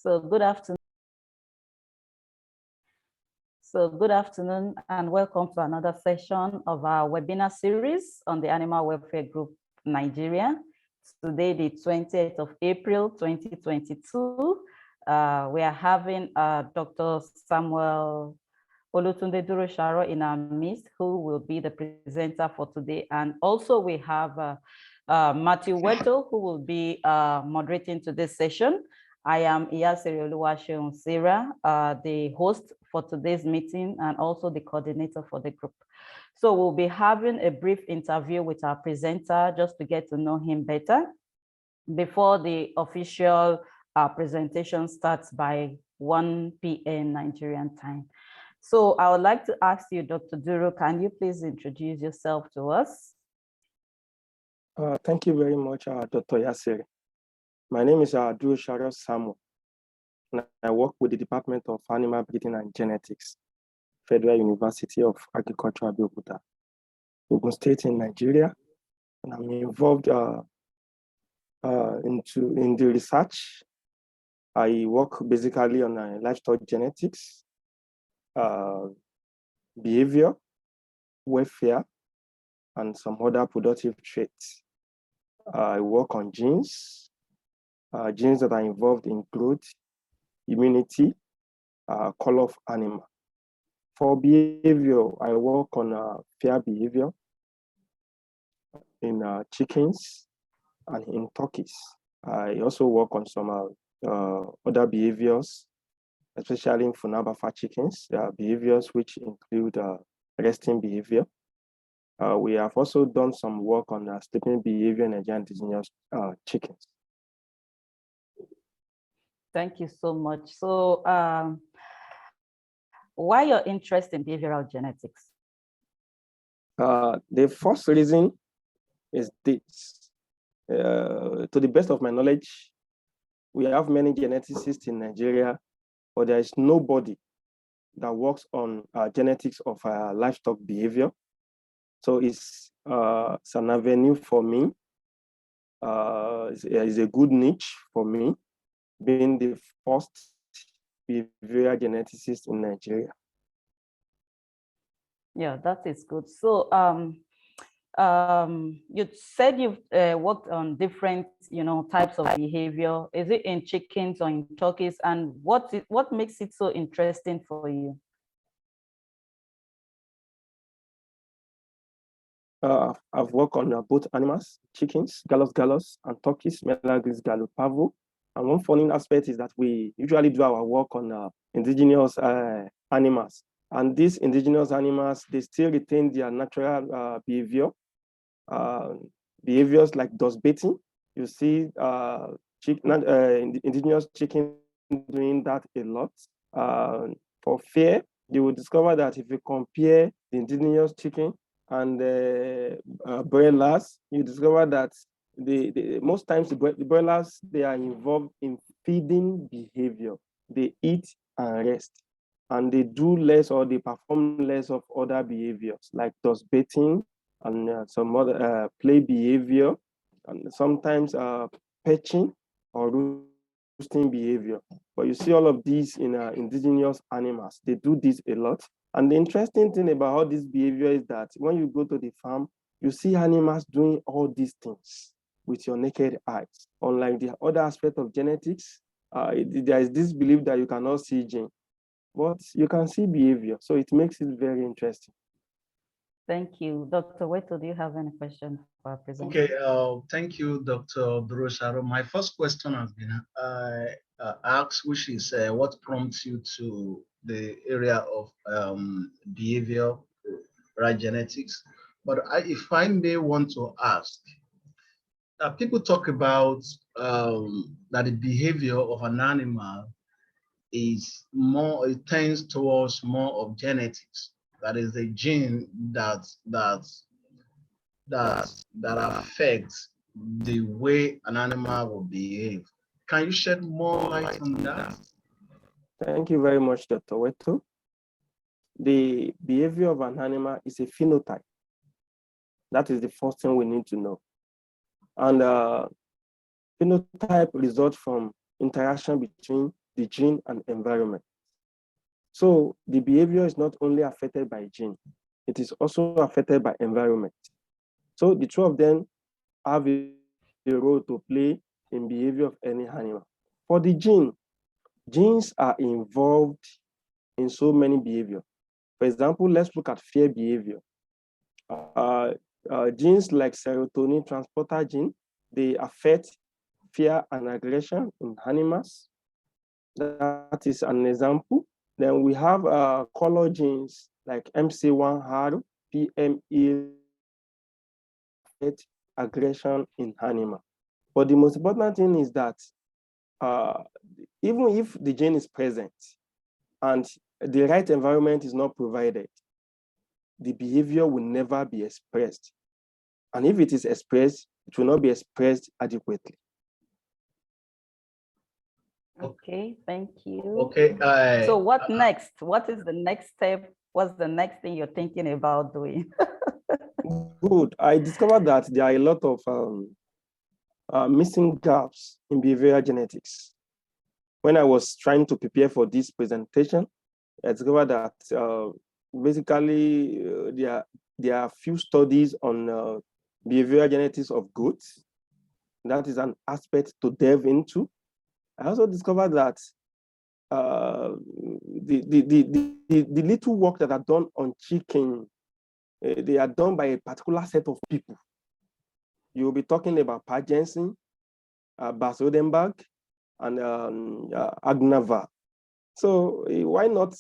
So good afternoon. Good afternoon and welcome to another session of our webinar series on the Animal Welfare Group Nigeria. Today, the 20th of April, 2022. We are having Dr. Samuel Olutunde Durosaro in our midst, who will be the presenter for today. And also we have Matthew Weto, who will be moderating today's session. I am Iyasiri Oluwaseun-Sira, the host for today's meeting and also the coordinator for the group. So we'll be having a brief interview with our presenter just to get to know him better before the official presentation starts by 1 p.m. Nigerian time. So I would like to ask you, Dr. Duro, can you please introduce yourself to us? Thank you very much, Dr. Yasiri. My name is Durosaro Samuel, and I work with the Department of Animal Breeding and Genetics, Federal University of Agriculture Abeokuta, Ogun State in Nigeria, and I'm involved in the research. I work basically on livestock genetics, behavior, welfare, and some other productive traits. I work on genes. Genes that are involved in growth, immunity, color of animal. For behavior, I work on fair behavior in chickens and in turkeys. I also work on some other behaviors, especially in Funabafa chickens. There are behaviors which include resting behavior. We have also done some work on sleeping behavior in Nigerian indigenous chickens. Thank you so much. So why your interest in behavioral genetics? The first reason is this. To the best of my knowledge, we have many geneticists in Nigeria, but there is nobody that works on genetics of livestock behavior. So it's an avenue for me. It's a good niche for me, being the first behavioral geneticist in Nigeria. Yeah, that is good. So you said you've worked on different, types of behavior. Is it in chickens or in turkeys? And what makes it so interesting for you? I've worked on both animals, chickens, Gallus, and turkeys, Melagris Gallopavo. And one funny aspect is that we usually do our work on indigenous animals. And these indigenous animals, they still retain their natural behavior. Behaviors like dust baiting. You see indigenous chicken doing that a lot. For fear, you will discover that if you compare the indigenous chicken and broilers, you discover that most times the broilers, they are involved in feeding behavior. They eat and rest, and they do less or they perform less of other behaviors like dust baiting and some other play behavior, and sometimes perching or roosting behavior. But you see all of these in indigenous animals. They do this a lot. And the interesting thing about all this behavior is that when you go to the farm, you see animals doing all these things with your naked eyes. Unlike the other aspect of genetics, there is this belief that you cannot see gene, but you can see behavior. So it makes it very interesting. Thank you. Dr. Weto, do you have any questions for our presenter? Okay, thank you, Dr. Durosaro. My first question has been asked, which is what prompts you to the area of behavior, right, genetics. But if I may want to ask, people talk about that the behavior of an animal is more, it tends towards more of genetics. That is the gene that affects the way an animal will behave. Can you shed more light on that? Thank you very much, Dr. Weto. The behavior of an animal is a phenotype. That is the first thing we need to know. And phenotype results from interaction between the gene and environment. So the behavior is not only affected by gene, it is also affected by environment. So the two of them have a role to play in behavior of any animal. For the gene, genes are involved in so many behavior. For example, let's look at fear behavior. Genes like serotonin transporter gene, they affect fear and aggression in animals. That is an example. Then we have color genes like MC1R, PME, aggression in animal. But the most important thing is that even if the gene is present and the right environment is not provided, the behavior will never be expressed. And if it is expressed, it will not be expressed adequately. Okay, thank you. Okay. So what next? What is the next step? What's the next thing you're thinking about doing? Good. I discovered that there are a lot of missing gaps in behavioral genetics. When I was trying to prepare for this presentation, I discovered that basically there are few studies on behavioral genetics of goats. That is an aspect to delve into. I also discovered that the little work that are done on chicken, they are done by a particular set of people. You'll be talking about Pa Jensen, Bas Odenberg, and Agnava. So why not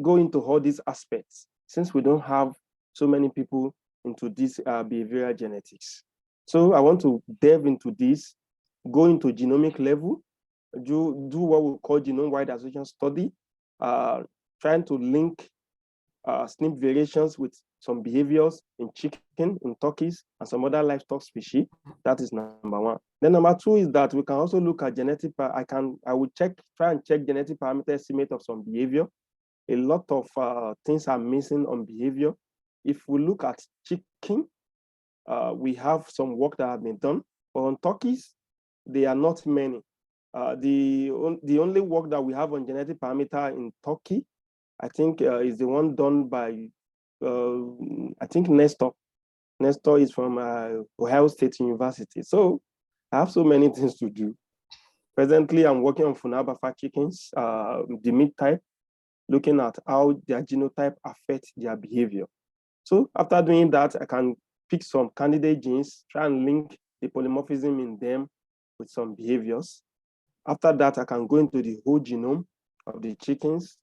go into all these aspects since we don't have so many people into this behavioral genetics? So I want to delve into this, go into genomic level, do what we call genome-wide association study, trying to link SNP variations with some behaviors in chicken, in turkeys, and some other livestock species. That is number one. Then number two is that we can also look at genetic. I will try and check genetic parameter estimate of some behavior. A lot of things are missing on behavior. If we look at chicken, we have some work that has been done, but on turkeys, they are not many. The only work that we have on genetic parameter in turkey, I think, is the one done by, I think, Nestor. Nestor is from Ohio State University. So I have so many things to do. Presently, I'm working on Funabaffa chickens, the meat type, looking at how their genotype affects their behavior. So after doing that, I can pick some candidate genes, try and link the polymorphism in them with some behaviors. After that, I can go into the whole genome of the chickens,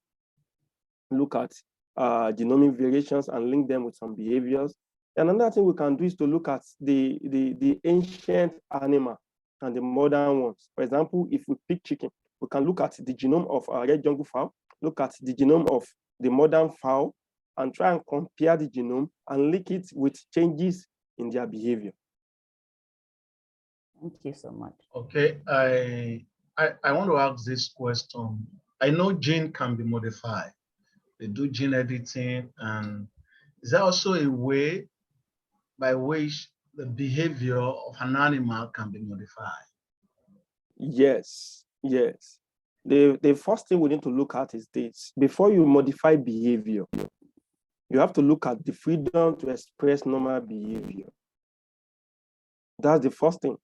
look at genomic variations and link them with some behaviors. And another thing we can do is to look at the ancient animal and the modern ones. For example, if we pick chicken, we can look at the genome of a red jungle fowl, look at the genome of the modern fowl, and try and compare the genome and link it with changes in their behavior. Thank you so much. Okay, I want to ask this question. I know gene can be modified. They do gene editing, and is there also a way by which the behavior of an animal can be modified? Yes, yes. The first thing we need to look at is this. Before you modify behavior, you have to look at the freedom to express normal behavior. That's the first thing.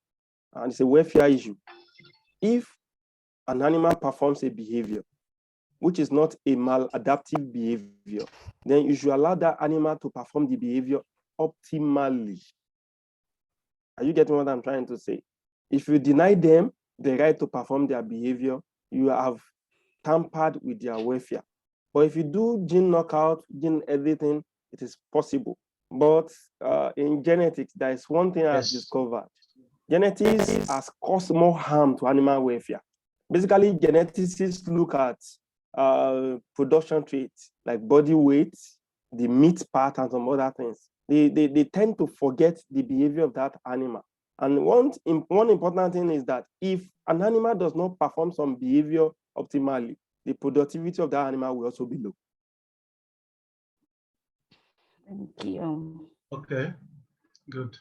And it's a welfare issue. If an animal performs a behavior which is not a maladaptive behavior, then you should allow that animal to perform the behavior optimally. Are you getting what I'm trying to say? If you deny them the right to perform their behavior, you have tampered with their welfare. But if you do gene knockout, gene editing, it is possible. But in genetics, there is one thing I've discovered. Genetics has caused more harm to animal welfare. Basically, geneticists look at production traits like body weight, the meat part, and some other things. They tend to forget the behavior of that animal. And one important thing is that if an animal does not perform some behavior optimally, the productivity of that animal will also be low. Thank you. Okay, good.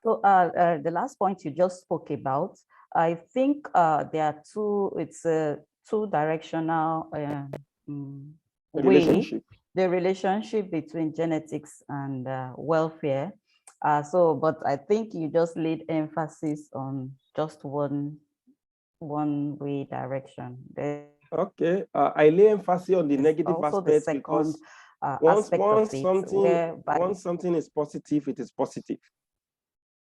So the last point you just spoke about, I think there are two, it's a two-directional way, the relationship between genetics and welfare. But I think you just laid emphasis on just one way direction. Okay, I lay emphasis on the negative aspect because once something is positive, it is positive.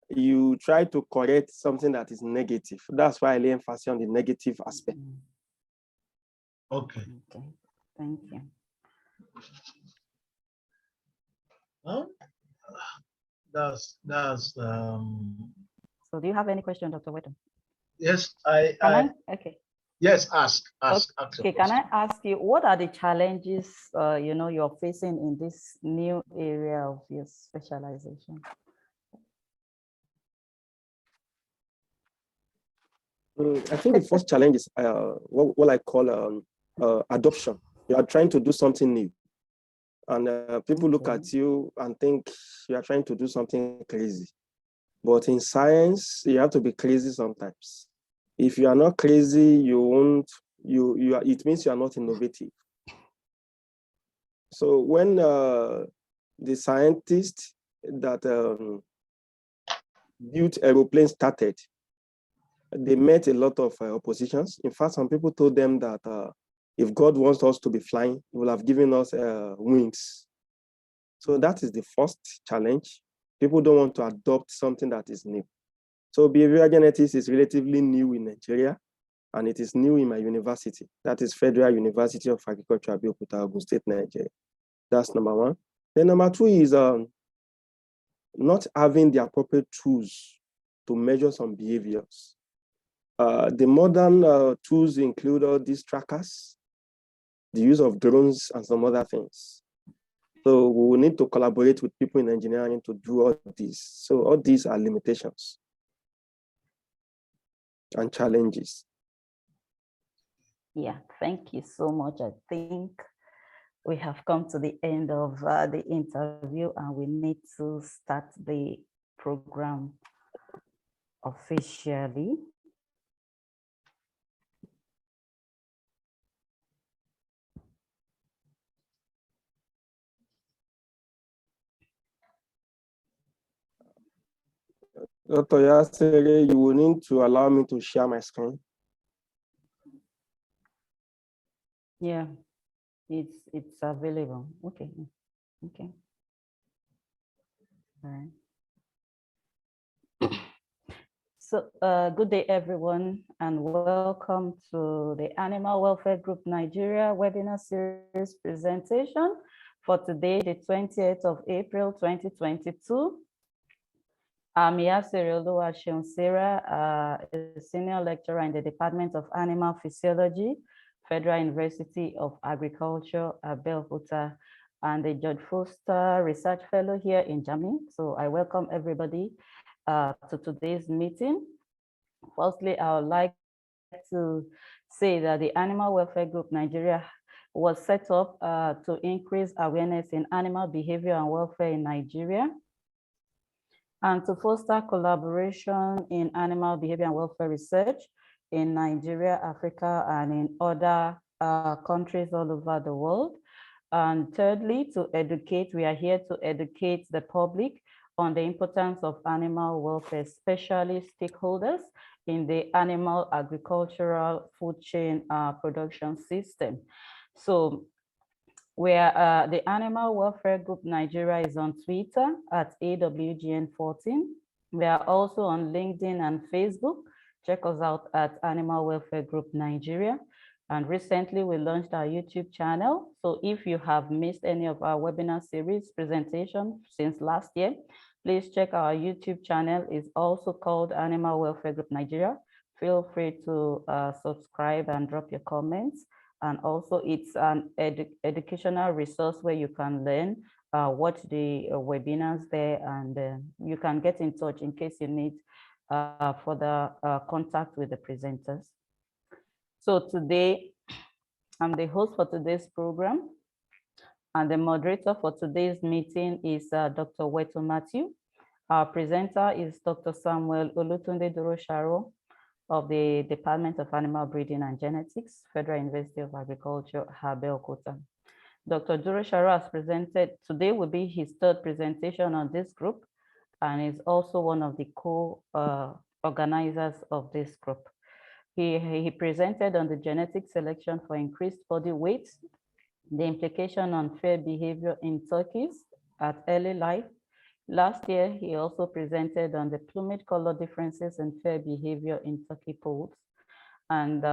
You try to correct something that is negative. That's why I lay emphasis on the negative aspect. Okay. Okay, thank you. Well, that's So do you have any question, Dr. Weton? Yes, Okay. Yes, ask. Okay, can I ask you, what are the challenges you're facing in this new area of your specialization? I think the first challenge is what I call adoption. You are trying to do something new, and people look at you and think you are trying to do something crazy. But in science, you have to be crazy sometimes. If you are not crazy, you won't. It means you are not innovative. So when the scientists that built aeroplanes started, they met a lot of oppositions. In fact, some people told them that if God wants us to be flying, he will have given us wings. So that is the first challenge. People don't want to adopt something that is new. So behavioral genetics is relatively new in Nigeria, and it is new in my university. That is Federal University of Agriculture Abeokuta, Ogun State, Nigeria. That's number one. Then number two is not having the appropriate tools to measure some behaviors. The modern tools include all these trackers, the use of drones, and some other things. So we will need to collaborate with people in engineering to do all these. So all these are limitations and challenges. Yeah, thank you so much. I think we have come to the end of the interview, and we need to start the program officially. Dr. Yasere, you will need to allow me to share my screen. Yeah, it's available. Okay. Okay. All right. So good day, everyone, and welcome to the Animal Welfare Group Nigeria webinar series presentation for today, the 20th of April, 2022. I'm Yasere Olutunde, a senior lecturer in the Department of Animal Physiology, Federal University of Agriculture Abeokuta, and the George Foster Research Fellow here in Germany. So I welcome everybody to today's meeting. Firstly, I would like to say that the Animal Welfare Group Nigeria was set up to increase awareness in animal behavior and welfare in Nigeria, and to foster collaboration in animal behavior and welfare research in Nigeria, Africa, and in other countries all over the world. And thirdly, to educate, we are here to educate the public on the importance of animal welfare, especially stakeholders in the animal agricultural food chain production system. So where the Animal Welfare Group Nigeria is on Twitter at AWGN14. We are also on LinkedIn and Facebook. Check us out at Animal Welfare Group Nigeria. And recently we launched our YouTube channel. So if you have missed any of our webinar series presentation since last year, please check our YouTube channel. It's also called Animal Welfare Group Nigeria. Feel free to subscribe and drop your comments. And also it's an educational resource where you can learn, watch the webinars there, and you can get in touch in case you need further contact with the presenters. So today, I'm the host for today's program, and the moderator for today's meeting is Dr. Weton Matthew. Our presenter is Dr. Samuel Olutunde Durosaro of the Department of Animal Breeding and Genetics, Federal University of Agriculture Abeokuta. Dr. Durosaro has presented, today will be his third presentation on this group, and is also one of the co-organizers of this group. He presented on the genetic selection for increased body weight, the implication on fair behavior in turkeys at early life. Last year, he also presented on the plumage color differences in fair behavior in turkey poults. And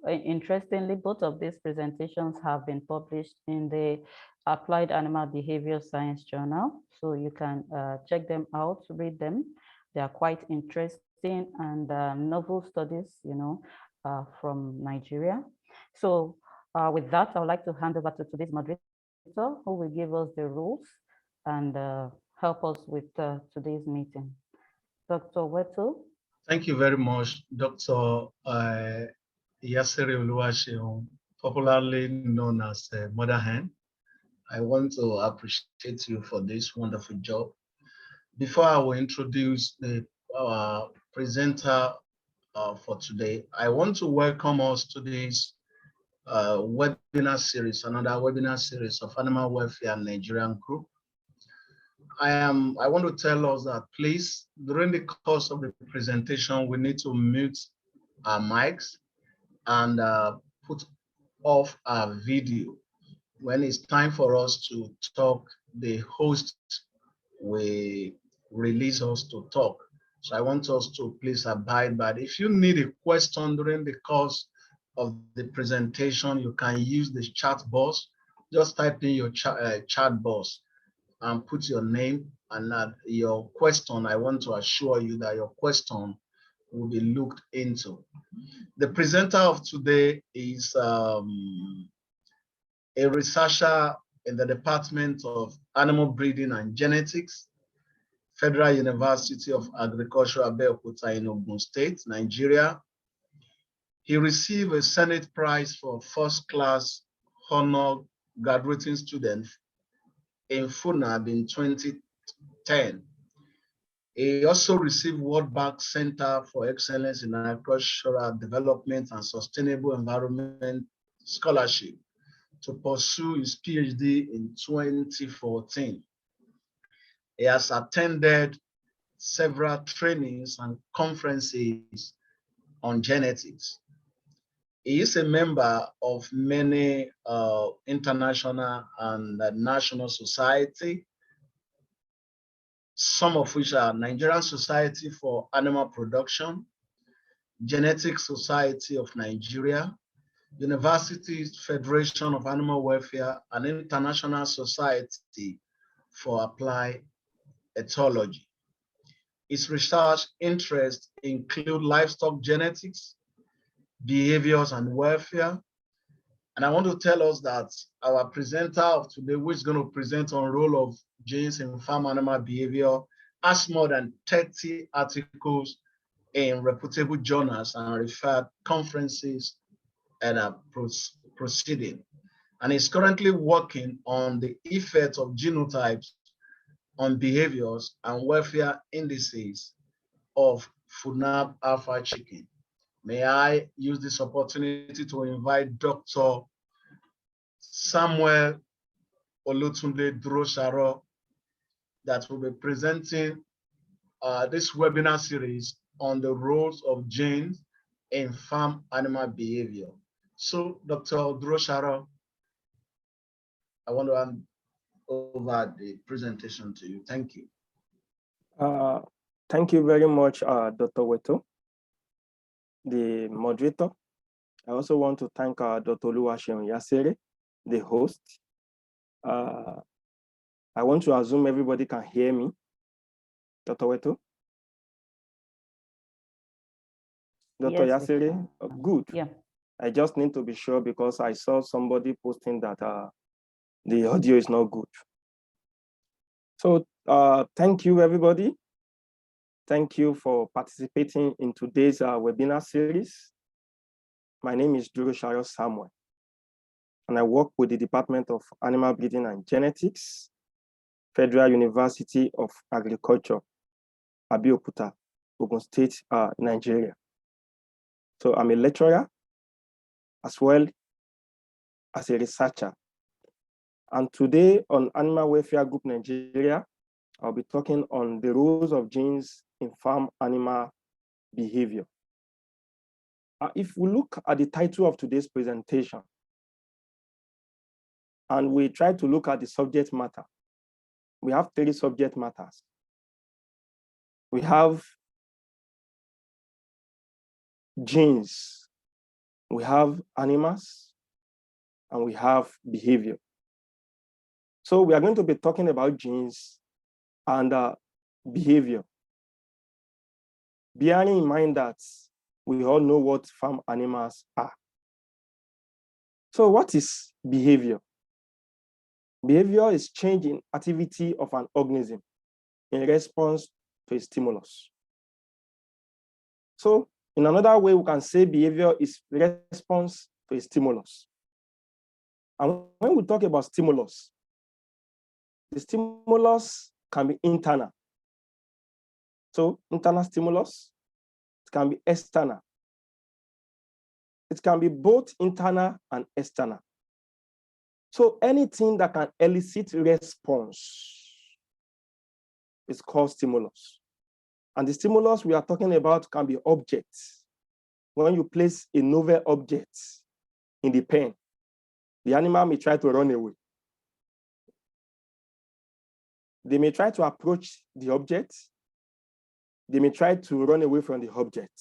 interestingly, both of these presentations have been published in the Applied Animal Behavior Science Journal. So you can check them out, read them. They are quite interesting and novel studies, from Nigeria. So with that, I would like to hand over to today's moderator, who will give us the rules and help us with today's meeting. Dr. Wetu. Thank you very much, Dr. Yasiri Oluwaseun, popularly known as Mother Hen. I want to appreciate you for this wonderful job. Before I will introduce our presenter for today, I want to welcome us to this webinar series, another webinar series of Animal Welfare Nigerian Group. I want to tell us that please, during the course of the presentation, we need to mute our mics and put off our video. When it's time for us to talk, the host will release us to talk. So I want us to please abide by it. If you need a question during the course of the presentation, you can use the chat box. Just type in your chat box and put your name and your question. I want to assure you that your question will be looked into. The presenter of today is a researcher in the Department of Animal Breeding and Genetics, Federal University of Agriculture Abeokuta in Ogun State, Nigeria. He received a Senate Prize for first class honor graduating student in FUNAB in 2010. He also received World Bank Center for Excellence in Agricultural Development and Sustainable Environment Scholarship to pursue his PhD in 2014. He has attended several trainings and conferences on genetics. He is a member of many international and national society, some of which are Nigerian Society for Animal Production, Genetic Society of Nigeria, University Federation of Animal Welfare, and International Society for Applied Ethology. His research interests include livestock genetics, behaviors, and welfare. And I want to tell us that our presenter of today, who is going to present on role of genes in farm animal behavior, has more than 30 articles in reputable journals and referred conferences and proceeding. And is currently working on the effect of genotypes on behaviors and welfare indices of FUNAB alpha chicken. May I use this opportunity to invite Dr. Samuel Olutunde Durosaro that will be presenting this webinar series on the roles of genes in farm animal behavior. So, Dr. Durosaro, I want to hand over the presentation to you. Thank you. Thank you very much, Dr. Wetu, the moderator. I also want to thank Dr. Oluwaseun Yasiri, the host. I want to assume everybody can hear me. Dr. Wetu? Dr. Yes, Yasiri? Good. Yeah. I just need to be sure because I saw somebody posting that the audio is not good. So thank you, everybody. Thank you for participating in today's webinar series. My name is Durosaro Samuel, and I work with the Department of Animal Breeding and Genetics, Federal University of Agriculture Abeokuta, Ogun State, Nigeria. So I'm a lecturer as well as a researcher. And today on Animal Welfare Group Nigeria, I'll be talking on the roles of genes in farm animal behavior. If we look at the title of today's presentation, and we try to look at the subject matter, we have 3 subject matters. We have genes, we have animals, and we have behavior. So we are going to be talking about genes and behavior, bearing in mind that we all know what farm animals are. So what is behavior? Behavior is change in activity of an organism in response to a stimulus. So in another way, we can say behavior is response to a stimulus. And when we talk about stimulus, the stimulus can be internal. So internal stimulus, it can be external. It can be both internal and external. So anything that can elicit response is called stimulus. And the stimulus we are talking about can be objects. When you place a novel object in the pen, the animal may try to run away. They may try to approach the object. They may try to run away from the object.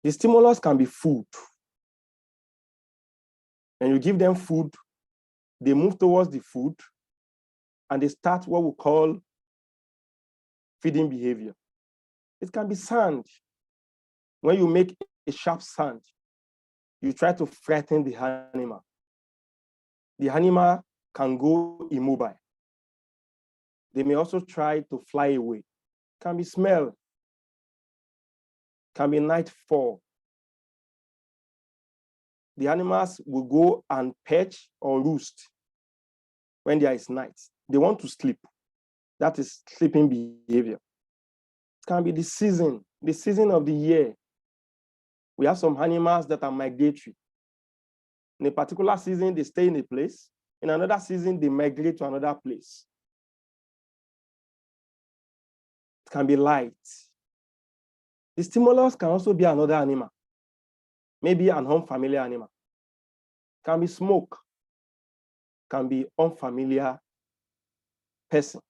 The stimulus can be food. And you give them food, they move towards the food, and they start what we call feeding behavior. It can be sand. When you make a sharp sand, you try to frighten the animal. The animal can go immobile. They may also try to fly away. It can be smell. It can be nightfall. The animals will go and perch or roost when there is night. They want to sleep. That is sleeping behavior. It can be the season of the year. We have some animals that are migratory. In a particular season, they stay in a place. In another season, they migrate to another place. It can be light. The stimulus can also be another animal, maybe an unfamiliar animal. It can be smoke. It can be unfamiliar person.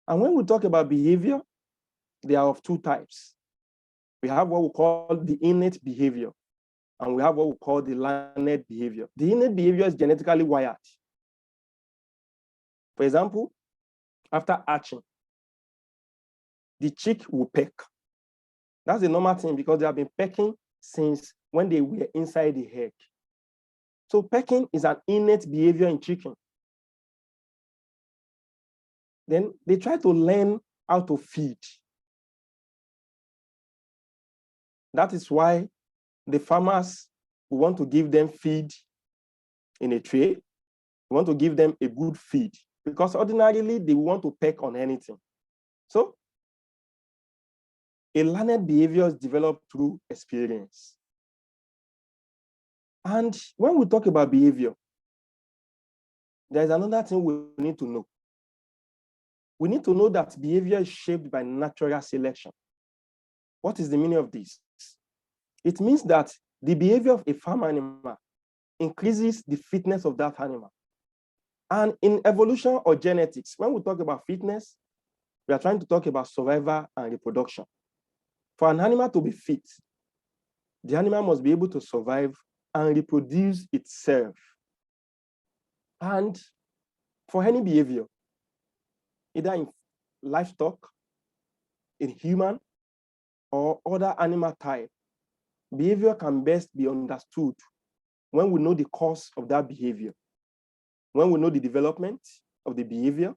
And when we talk about behavior, they are of 2 types. We have what we call the innate behavior, and we have what we call the learned behavior. The innate behavior is genetically wired. For example, after hatching, the chick will peck. That's a normal thing because they have been pecking since when they were inside the egg. So pecking is an innate behavior in chicken. Then they try to learn how to feed. That is why the farmers want to give them feed in a tray. We want to give them a good feed because ordinarily they want to peck on anything. So a learned behavior is developed through experience. And when we talk about behavior, there's another thing we need to know. We need to know that behavior is shaped by natural selection. What is the meaning of this? It means that the behavior of a farm animal increases the fitness of that animal. And in evolution or genetics, when we talk about fitness, we are trying to talk about survival and reproduction. For an animal to be fit, the animal must be able to survive and reproduce itself. And for any behavior, either in livestock, in human, or other animal type, behavior can best be understood when we know the cause of that behavior, when we know the development of the behavior,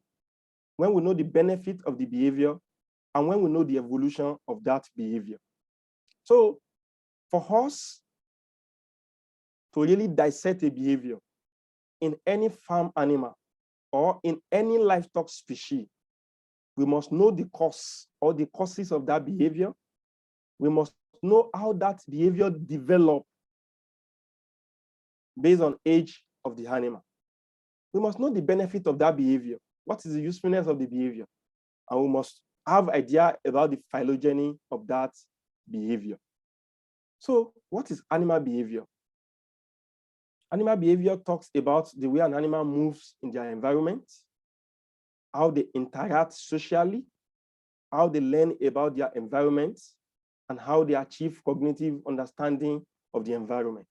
when we know the benefit of the behavior, and when we know the evolution of that behavior. So for us to really dissect a behavior in any farm animal or in any livestock species, We must know the cause or the causes of that behavior. We must know how that behavior developed based on age of the animal. We must know the benefit of that behavior. What is the usefulness of the behavior? And we must have idea about the phylogeny of that behavior. So what is animal behavior? Animal behavior talks about the way an animal moves in their environment, how they interact socially, how they learn about their environment, and how they achieve cognitive understanding of the environment.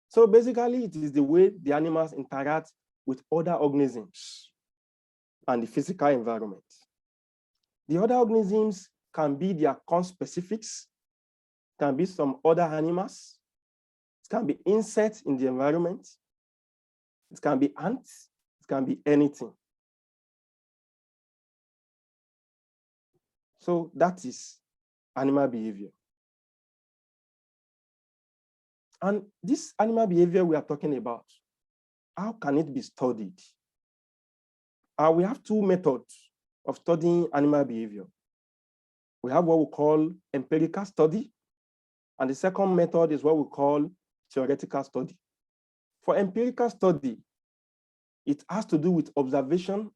So basically, it is the way the animals interact with other organisms and the physical environment. The other organisms can be their conspecifics, can be some other animals, it can be insects in the environment, it can be ants, it can be anything. So that is animal behavior. And this animal behavior we are talking about, how can it be studied? We have two methods of studying animal behavior. We have what we call empirical study, and the second method is what we call theoretical study. For empirical study, it has to do with observation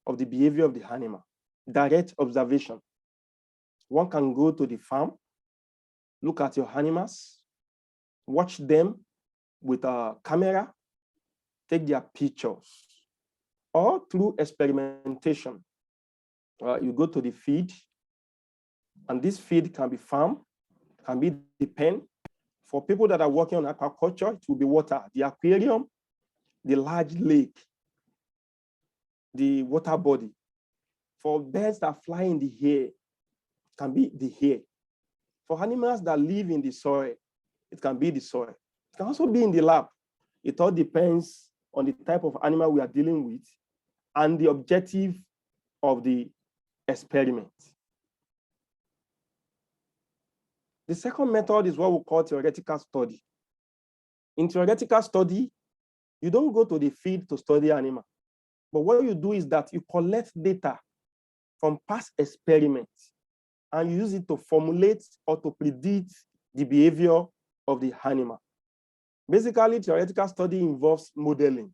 of the behavior of the animal, direct observation. One can go to the farm, look at your animals, watch them with a camera, take their pictures, or through experimentation. You go to the feed, and this feed can be farm, can be the pen. For people that are working on aquaculture, it will be water, the aquarium, the large lake, the water body. For birds that fly in the air, it can be the air. For animals that live in the soil, it can be the soil. It can also be in the lab. It all depends on the type of animal we are dealing with and the objective of the experiment. The second method is what we call theoretical study. In theoretical study, you don't go to the field to study animal, but what you do is that you collect data from past experiments and use it to formulate or to predict the behavior of the animal. Basically, theoretical study involves modeling,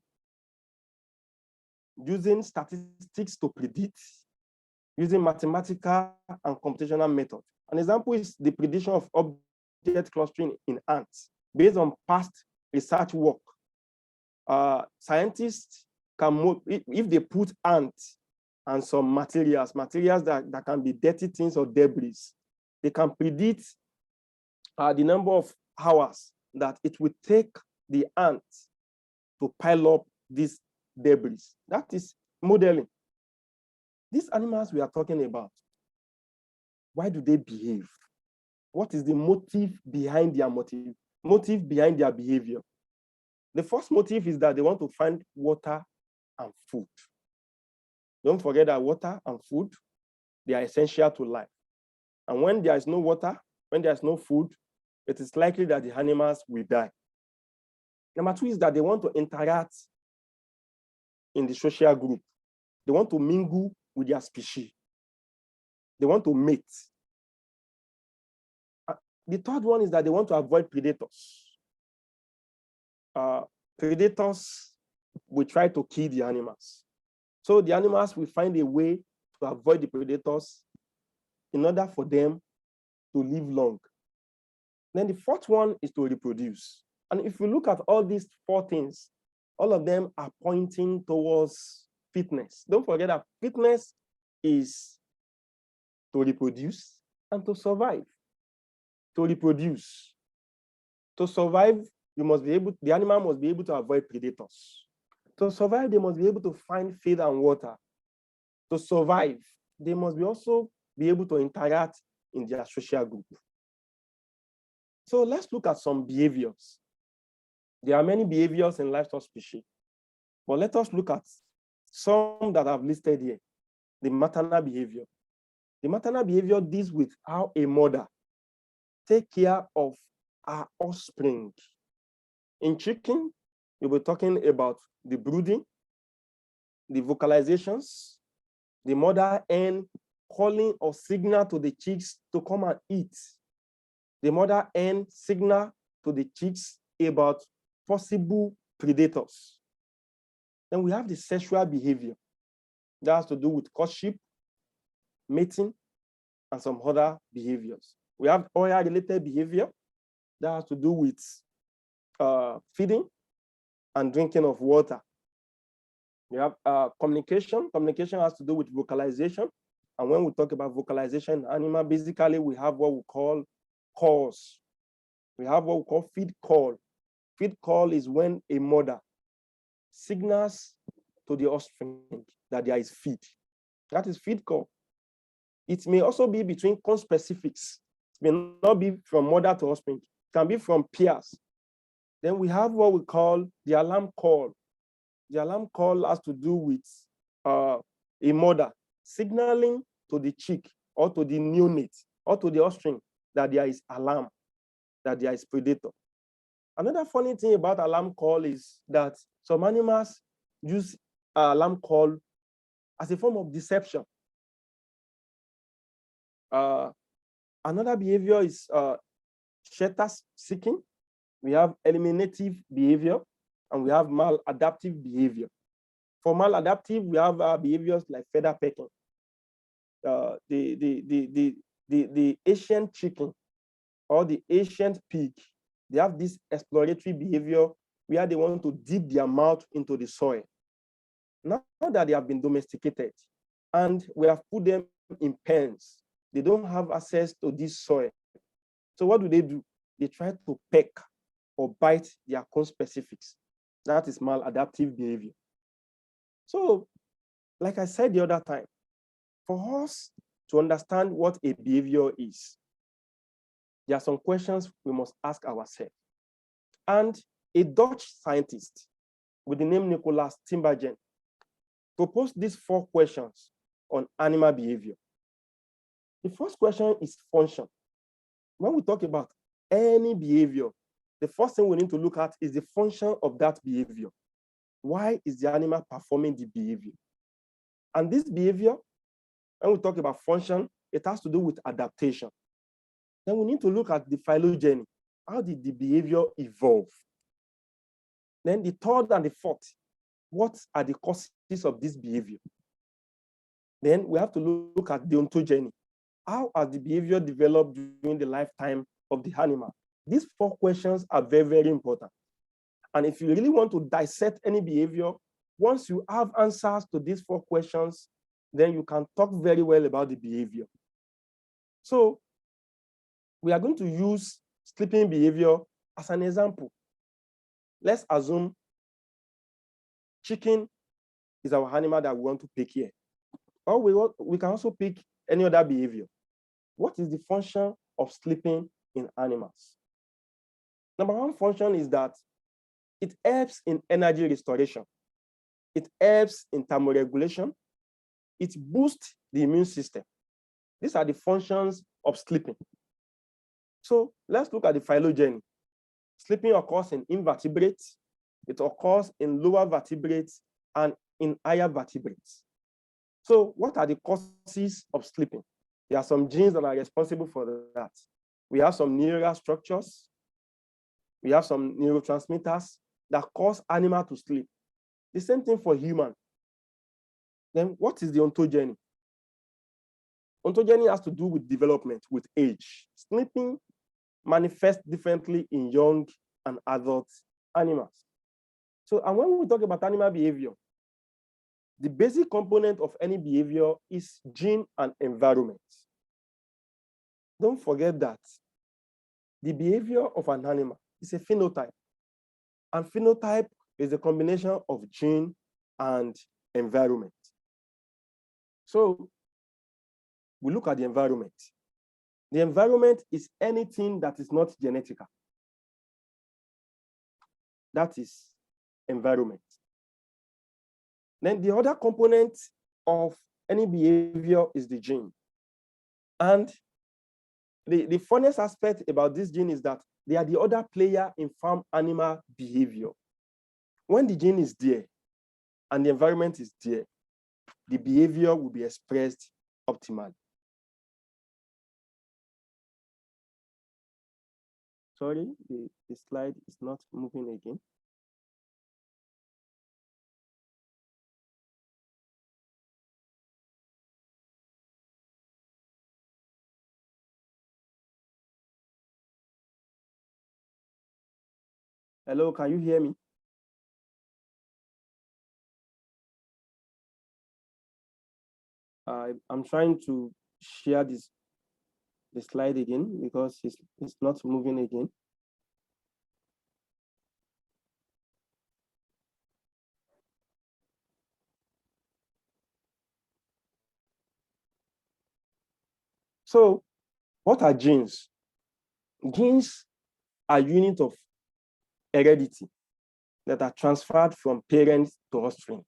using statistics to predict, using mathematical and computational methods. An example is the prediction of object clustering in ants based on past research work. Scientists can move, if they put ants and some materials that can be dirty things or debris, they can predict the number of hours that it would take the ants to pile up these debris. That is modeling. These animals we are talking about, why do they behave? What is the motive behind their motive behind their behavior? The first motive is that they want to find water and food. Don't forget that water and food, they are essential to life. And when there is no water, when there is no food, it is likely that the animals will die. Number two is that they want to interact in the social group. They want to mingle with their species. They want to mate. The third one is that they want to avoid predators. Predators will try to kill the animals. So the animals will find a way to avoid the predators in order for them to live long. Then the fourth one is to reproduce. And if you look at all these four things, all of them are pointing towards fitness. Don't forget that fitness is to reproduce and to survive. To reproduce. To survive, the animal must be able to avoid predators. To survive, they must be able to find feed and water. To survive, they must also be able to interact in their social group. So let's look at some behaviors. There are many behaviors in livestock species, but let us look at some that I've listed here. The maternal behavior. The maternal behavior deals with how a mother takes care of her offspring. In chicken, we'll be talking about the brooding, the vocalizations, The mother hen calling or signal to the chicks to come and eat. The mother hen signal to the chicks about possible predators. Then we have the sexual behavior that has to do with courtship, mating, and some other behaviors. We have oil-related behavior that has to do with feeding and drinking of water. We have communication. Communication has to do with vocalization. And when we talk about vocalization in animal, basically we have what we call calls. We have what we call feed call. Feed call is when a mother signals to the offspring that there is feed. That is feed call. It may also be between conspecifics. It may not be from mother to offspring. It can be from peers. Then we have what we call the alarm call. The alarm call has to do with a mother signaling to the chick or to the neonate or to the offspring that there is alarm, that there is predator. Another funny thing about alarm call is that some animals use alarm call as a form of deception. Another behavior is shelter seeking. We have eliminative behavior, and we have maladaptive behavior. For maladaptive, we have behaviors like feather pecking. The Asian chicken or the Asian pig, they have this exploratory behavior where they want to dip their mouth into the soil. Now that they have been domesticated and we have put them in pens, they don't have access to this soil. So what do? They try to peck or bite their conspecifics. That is maladaptive behavior. So, like I said the other time, for us to understand what a behavior is, there are some questions we must ask ourselves. And a Dutch scientist with the name Nicolas Timbergen proposed these 4 questions on animal behavior. The first question is function. When we talk about any behavior, the first thing we need to look at is the function of that behavior. Why is the animal performing the behavior? And this behavior, when we talk about function, it has to do with adaptation. Then we need to look at the phylogeny. How did the behavior evolve? Then the third and the fourth, what are the causes of this behavior? Then we have to look at the ontogeny. How has the behavior developed during the lifetime of the animal? These 4 questions are very, very important. And if you really want to dissect any behavior, once you have answers to these 4 questions, then you can talk very well about the behavior. So we are going to use sleeping behavior as an example. Let's assume chicken is our animal that we want to pick here. Or we can also pick any other behavior. What is the function of sleeping in animals? Number 1 function is that it helps in energy restoration. It helps in thermoregulation. It boosts the immune system. These are the functions of sleeping. So let's look at the phylogeny. Sleeping occurs in invertebrates. It occurs in lower vertebrates and in higher vertebrates. So what are the causes of sleeping? There are some genes that are responsible for that. We have some neural structures. We have some neurotransmitters that cause animal to sleep. The same thing for human. Then what is the ontogeny? Ontogeny has to do with development, with age. Sleeping manifests differently in young and adult animals. So, and when we talk about animal behavior, the basic component of any behavior is gene and environment. Don't forget that the behavior of an animal is a phenotype. And phenotype is a combination of gene and environment. So we look at the environment. The environment is anything that is not genetical. That is environment. Then the other component of any behavior is the gene. And the funniest aspect about this gene is that they are the other player in farm animal behavior. When the gene is there and the environment is there, the behavior will be expressed optimally. Sorry, the slide is not moving again. Hello, can you hear me? I'm trying to share the slide again because it's not moving again. So what are genes? Genes are units of heredity that are transferred from parents to offspring.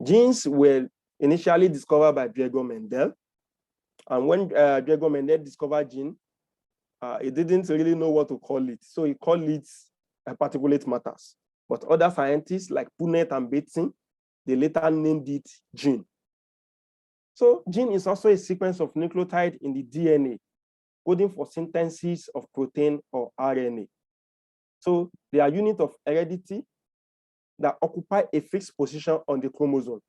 Genes were initially discovered by Gregor Mendel. And when Gregor Mendel discovered gene, he didn't really know what to call it. So he called it particulate matters. But other scientists like Punnett and Bateson, they later named it gene. So gene is also a sequence of nucleotide in the DNA, coding for synthesis of protein or RNA. So they are units of heredity that occupy a fixed position on the chromosome.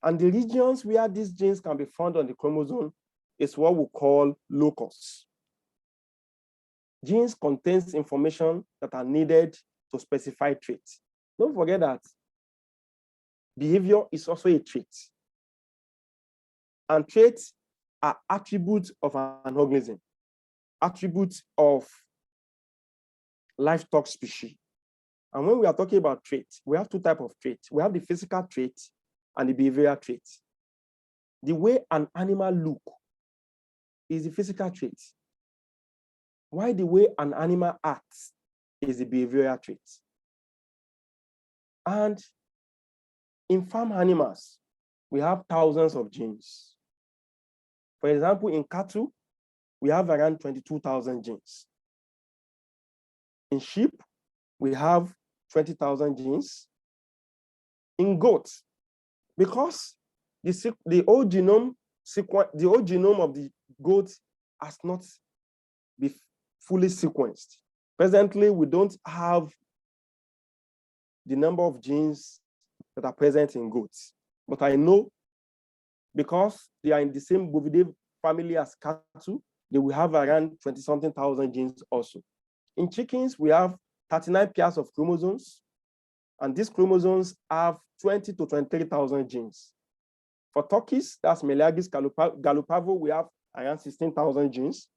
And the regions where these genes can be found on the chromosome is what we call locus. Genes contains information that are needed to specify traits. Don't forget that behavior is also a trait. And traits are attributes of an organism, attributes of livestock species. And when we are talking about traits, we have two types of traits. We have the physical trait and the behavioral trait. The way an animal looks is the physical trait, while the way an animal acts is the behavioral trait. And in farm animals, we have thousands of genes. For example, in cattle, we have around 22,000 genes. In sheep, we have 20,000 genes. In goats, because the whole genome of the goat has not been fully sequenced. Presently, we don't have the number of genes that are present in goats. But I know because they are in the same Bovidae family as cattle, they will have around 20-something thousand genes also. In chickens, we have 39 pairs of chromosomes, and these chromosomes have 20 to 23,000 genes. For turkeys, that's Meleagris gallopavo, we have around 16,000 genes.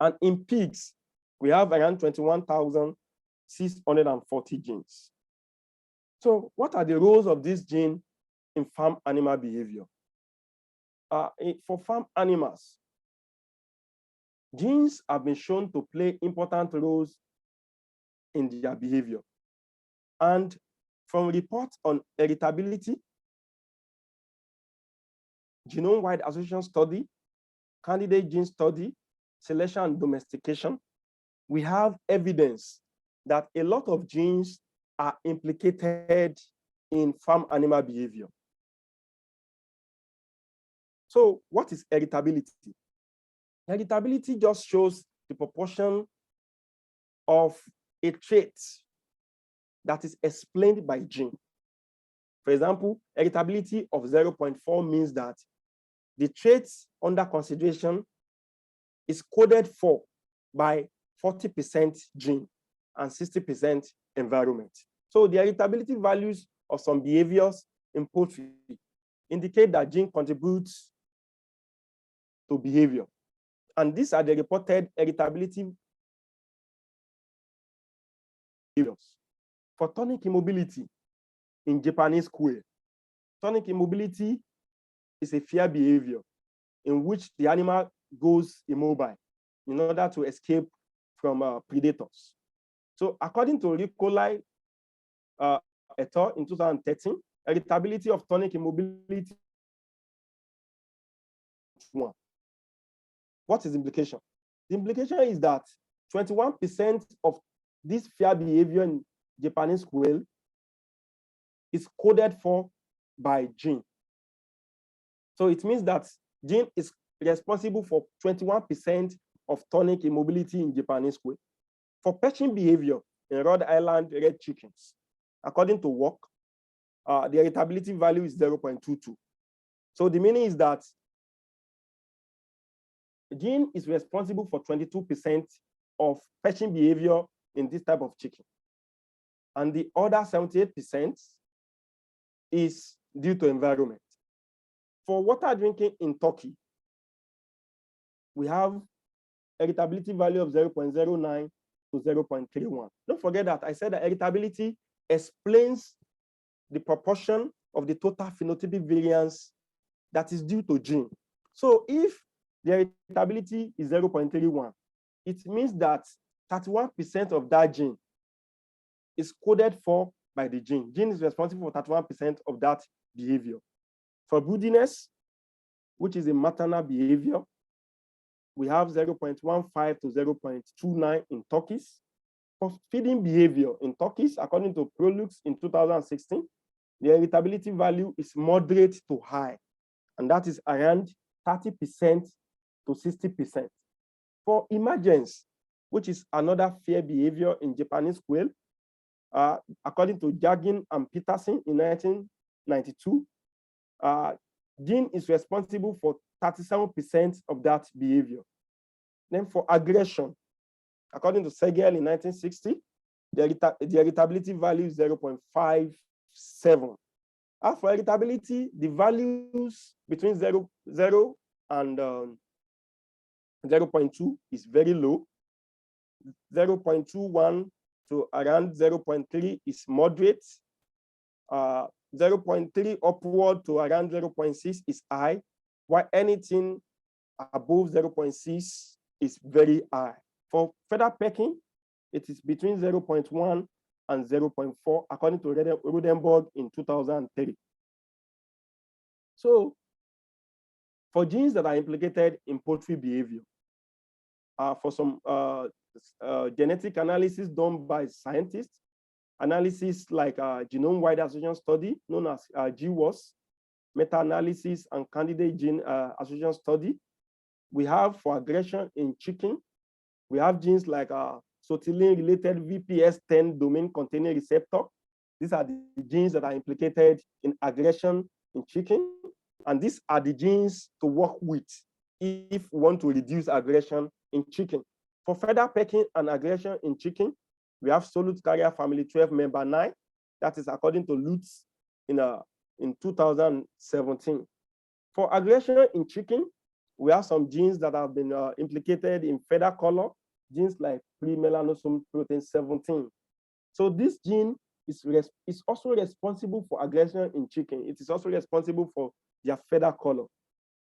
And in pigs, we have around 21,640 genes. So what are the roles of this gene in farm animal behavior? For farm animals, genes have been shown to play important roles in their behavior. And from reports on irritability, genome-wide association study, candidate gene study, selection and domestication, we have evidence that a lot of genes are implicated in farm animal behavior. So what is irritability? Irritability just shows the proportion of a trait that is explained by gene. For example, irritability of 0.4 means that the traits under consideration is coded for by 40% gene and 60% environment. So the irritability values of some behaviors in poultry indicate that gene contributes to behavior. And these are the reported irritability behaviors. For tonic immobility in Japanese quail, tonic immobility is a fear behavior in which the animal goes immobile in order to escape from predators. So according to Ricolai et al. In 2013, irritability of tonic immobility. What is the implication? The implication is that 21% of this fear behavior in Japanese quail is coded for by gene. So it means that gene is responsible for 21% of tonic immobility in Japanese way. For perching behavior in Rhode Island red chickens, according to work, the irritability value is 0.22. So the meaning is that gene is responsible for 22% of perching behavior in this type of chicken. And the other 78% is due to environment. For water drinking in turkey, we have irritability value of 0.09 to 0.31. Don't forget that I said that irritability explains the proportion of the total phenotypic variance that is due to gene. So if the irritability is 0.31, it means that 31% of that gene is coded for by the gene. Gene is responsible for 31% of that behavior. For broodiness, which is a maternal behavior, we have 0.15 to 0.29 in turkeys. For feeding behavior in turkeys, according to Prolux in 2016, the irritability value is moderate to high, and that is around 30% to 60%. For emergence, which is another fear behavior in Japanese quail, according to Jagin and Peterson in 1992, gene is responsible for 37% of that behavior. Then for aggression, according to Segel in 1960, the irritability value is 0.57. As for irritability, the values between 0 and 0.2 is very low. 0.21 to around 0.3 is moderate. 0.3 upward to around 0.6 is high, while anything above 0.6 is very high. For feather pecking, it is between 0.1 and 0.4, according to Rodenberg in 2003. So, for genes that are implicated in poultry behavior, for some genetic analysis done by scientists, analysis like genome-wide association study, known as GWAS, meta-analysis and candidate gene association study. We have for aggression in chicken, we have genes like sotilin-related VPS10 domain-containing receptor. These are the genes that are implicated in aggression in chicken, and these are the genes to work with if we want to reduce aggression in chicken. For feather pecking and aggression in chicken, we have solute carrier family 12 member 9. That is according to Lutz in 2017. For aggression in chicken, we have some genes that have been implicated in feather color, genes like pre-melanosome protein 17. So this gene is also responsible for aggression in chicken. It is also responsible for their feather color.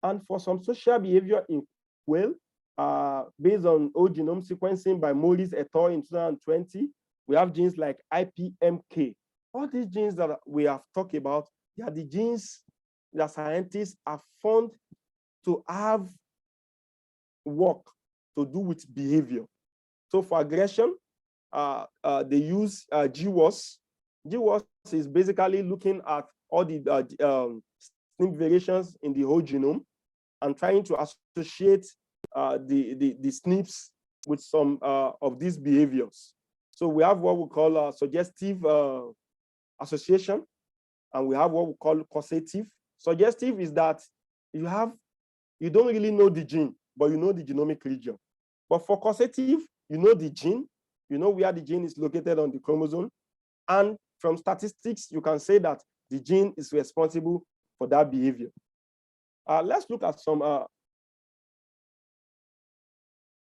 And for some social behavior in quail, based on whole genome sequencing by Morris et al. In 2020, we have genes like IPMK. All these genes that we have talked about, they are the genes that scientists have found to have work to do with behavior. So for aggression, they use GWAS. GWAS is basically looking at all the SNP variations in the whole genome and trying to associate the SNPs with some of these behaviors. So we have what we call suggestive association, and we have what we call causative. Suggestive is that you don't really know the gene, but you know the genomic region. But for causative, you know the gene, you know where the gene is located on the chromosome, and from statistics, you can say that the gene is responsible for that behavior. Let's look at some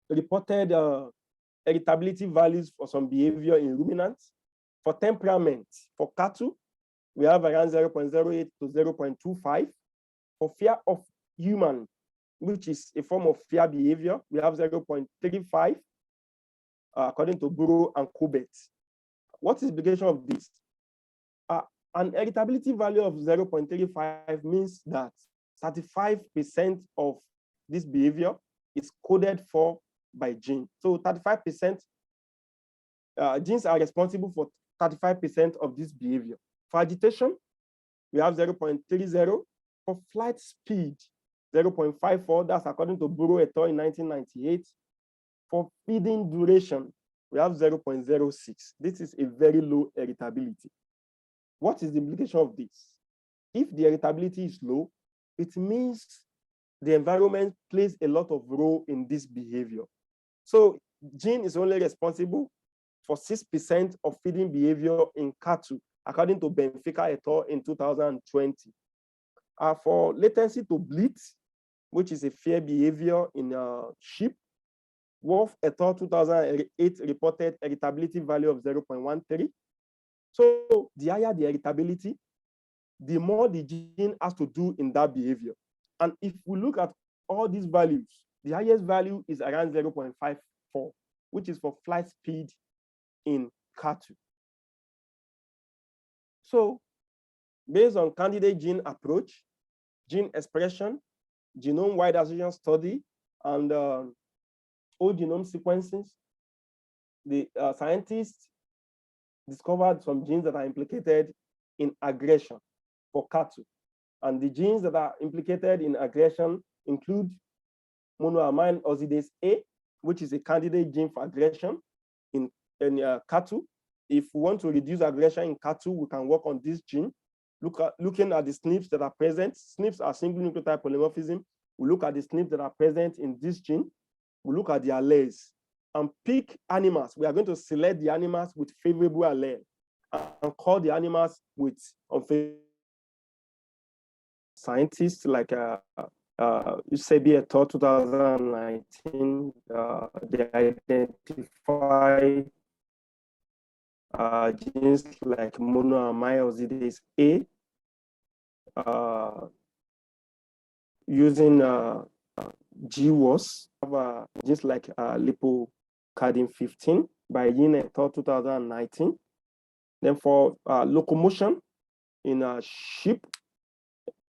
reported irritability values for some behavior in ruminants. For temperament, for cattle, we have around 0.08 to 0.25. For fear of human, which is a form of fear behavior, we have 0.35, according to Burrow and Corbett. What is the implication of this? An irritability value of 0.35 means that 35% of this behavior is coded for by gene. So 35%, genes are responsible for 35% of this behavior. For agitation, we have 0.30. For flight speed, 0.54. That's according to Burrow et al. In 1998. For feeding duration, we have 0.06. This is a very low irritability. What is the implication of this? If the irritability is low, it means the environment plays a lot of role in this behavior. So gene is only responsible for 6% of feeding behavior in cattle, according to Benfica et al. In 2020. For latency to bleat, which is a fear behavior in sheep, Wolf et al. 2008 reported irritability value of 0.13. So the higher the irritability, the more the gene has to do in that behavior. And if we look at all these values, the highest value is around 0.54, which is for flight speed in cattle. So based on candidate gene approach, gene expression, genome-wide association study, and whole genome sequences, the scientists discovered some genes that are implicated in aggression for cattle. And the genes that are implicated in aggression include monoamine oxidase A, which is a candidate gene for aggression in cattle. If we want to reduce aggression in cattle, we can work on this gene. Looking at the SNPs that are present. SNPs are single nucleotide polymorphism. We look at the SNPs that are present in this gene. We look at the alleles and pick animals. We are going to select the animals with favorable allele and call the animals with unfavorable. Scientists like Eusebio et al. 2019, they identify genes like monoamine oxidase A using GWAS, genes like lipocardin 15 by Yin et al. 2019. Then for locomotion in sheep,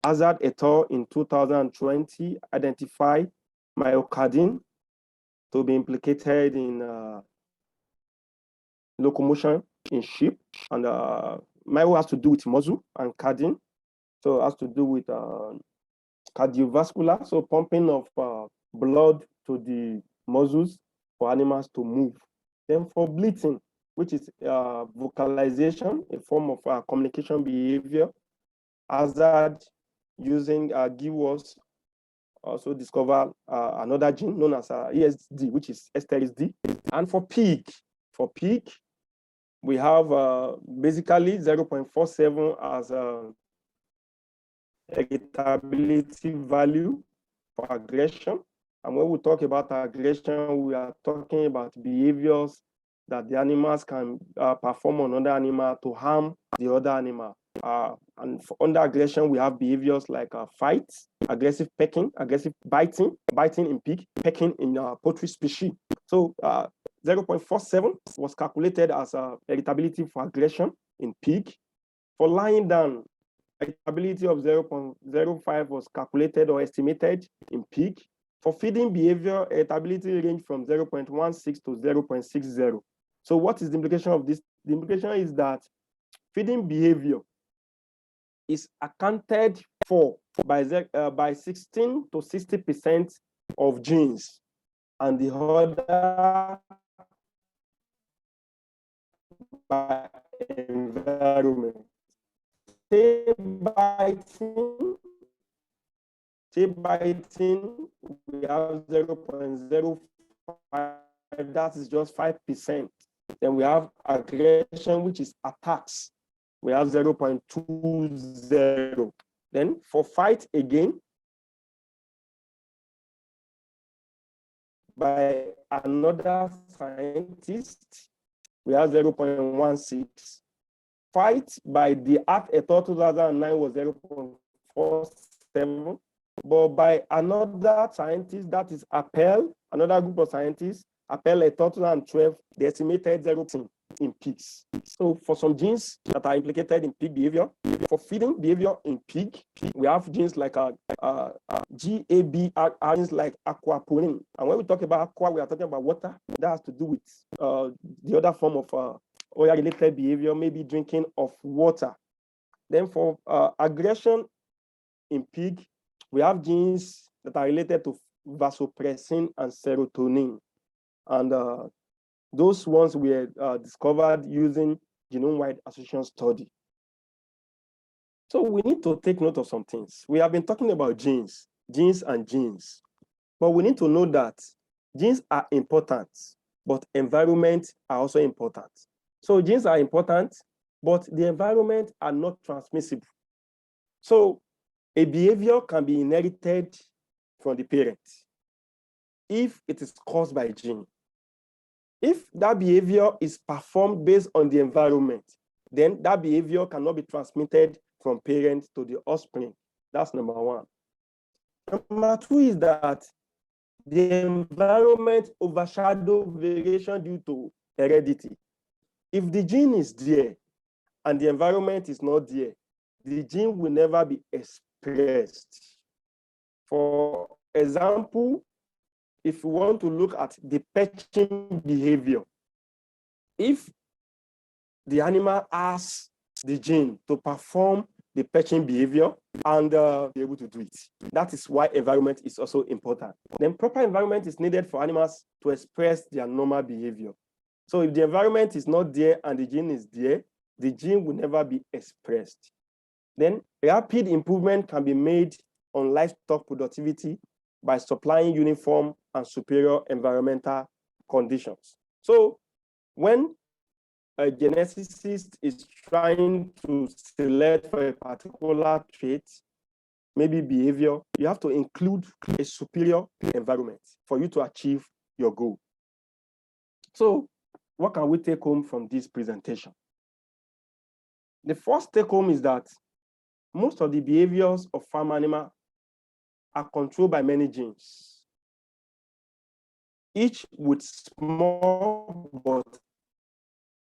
Hazard et al. In 2020 identify myocardin to be implicated in locomotion in sheep, and myo has to do with muscle, and cardin, so it has to do with cardiovascular, so pumping of blood to the muscles for animals to move. Then for bleating, which is vocalization, a form of communication behavior, Hazard using GWAS also discover another gene known as ESD, which is esterase D. And for pig, we have basically 0.47 as irritability value for aggression. And when we talk about aggression, we are talking about behaviors that the animals can perform on another animal to harm the other animal. And under aggression, we have behaviors like fights, aggressive pecking, aggressive biting in pig, pecking in poultry species. So 0.47 was calculated as irritability for aggression in pig. For lying down, irritability of 0.05 was calculated or estimated in pig. For feeding behavior, irritability ranged from 0.16 to 0.60. So what is the implication of this? The implication is that feeding behavior is accounted for by 16 to 60% of genes, and the other by environment. Say biting, we have 0.05, that is just 5%. Then we have aggression, which is attacks. We have 0.20. Then for fight again, by another scientist, we have 0.16. Fight by the Art et al. 2009 was 0.47. But by another scientist, that is Appel, another group of scientists, Appel et al. 2012, they estimated 0.10 in pigs. So for some genes that are implicated in pig behavior, for feeding behavior in pig, we have genes like GABR, genes like aquaporin. And when we talk about aqua, we are talking about water. That has to do with the other form of oil-related behavior, maybe drinking of water. Then for aggression in pig, we have genes that are related to vasopressin and serotonin. And those ones were discovered using genome-wide association study. So we need to take note of some things. We have been talking about genes, but we need to know that genes are important, but environment are also important. So genes are important, but the environment are not transmissible. So a behavior can be inherited from the parent if it is caused by a gene. If that behavior is performed based on the environment, then that behavior cannot be transmitted from parent to the offspring. That's number one. Number two is that the environment overshadow variation due to heredity. If the gene is there and the environment is not there, the gene will never be expressed. For example, if we want to look at the perching behavior, if the animal has the gene to perform the perching behavior and be able to do it, that is why environment is also important. Then proper environment is needed for animals to express their normal behavior. So if the environment is not there and the gene is there, the gene will never be expressed. Then rapid improvement can be made on livestock productivity by supplying uniform and superior environmental conditions. So when a geneticist is trying to select for a particular trait, maybe behavior, you have to include a superior environment for you to achieve your goal. So what can we take home from this presentation? The first take home is that most of the behaviors of farm animals are controlled by many genes, each with small but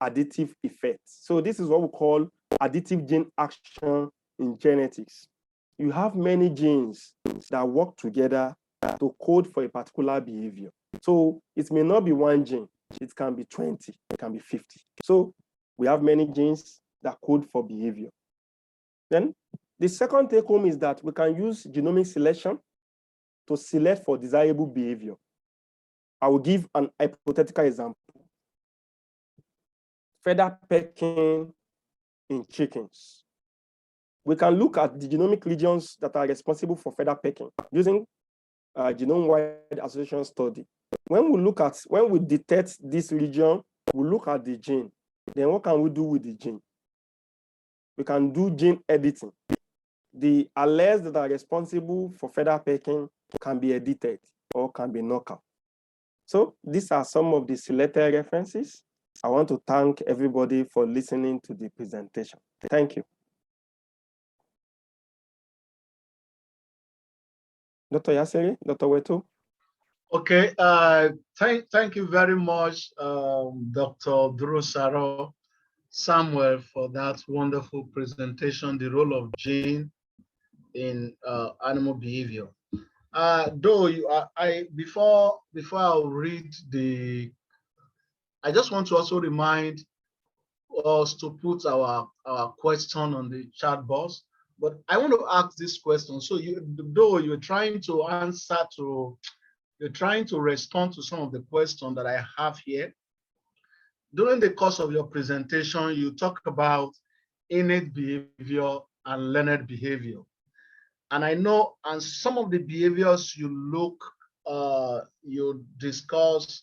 additive effects. So this is what we call additive gene action in genetics. You have many genes that work together to code for a particular behavior. So it may not be one gene, it can be 20, it can be 50. So we have many genes that code for behavior. Then the second take home is that we can use genomic selection to select for desirable behavior. I will give an hypothetical example. Feather pecking in chickens. We can look at the genomic regions that are responsible for feather pecking using genome-wide association study. When we detect this region, we look at the gene. Then what can we do with the gene? We can do gene editing. The alleles that are responsible for feather pecking can be edited or can be knocked out. So these are some of the selected references. I want to thank everybody for listening to the presentation. Thank you. Dr. Yasiri, Dr. Weto. Okay, thank you very much, Dr. Durosaro, Samuel, for that wonderful presentation, the role of gene in animal behavior. Though before I read I just want to also remind us to put our question on the chat box. But I want to ask this question. So you're trying to respond to some of the questions that I have here. During the course of your presentation, you talk about innate behavior and learned behavior. And I know, and some of the behaviors you discuss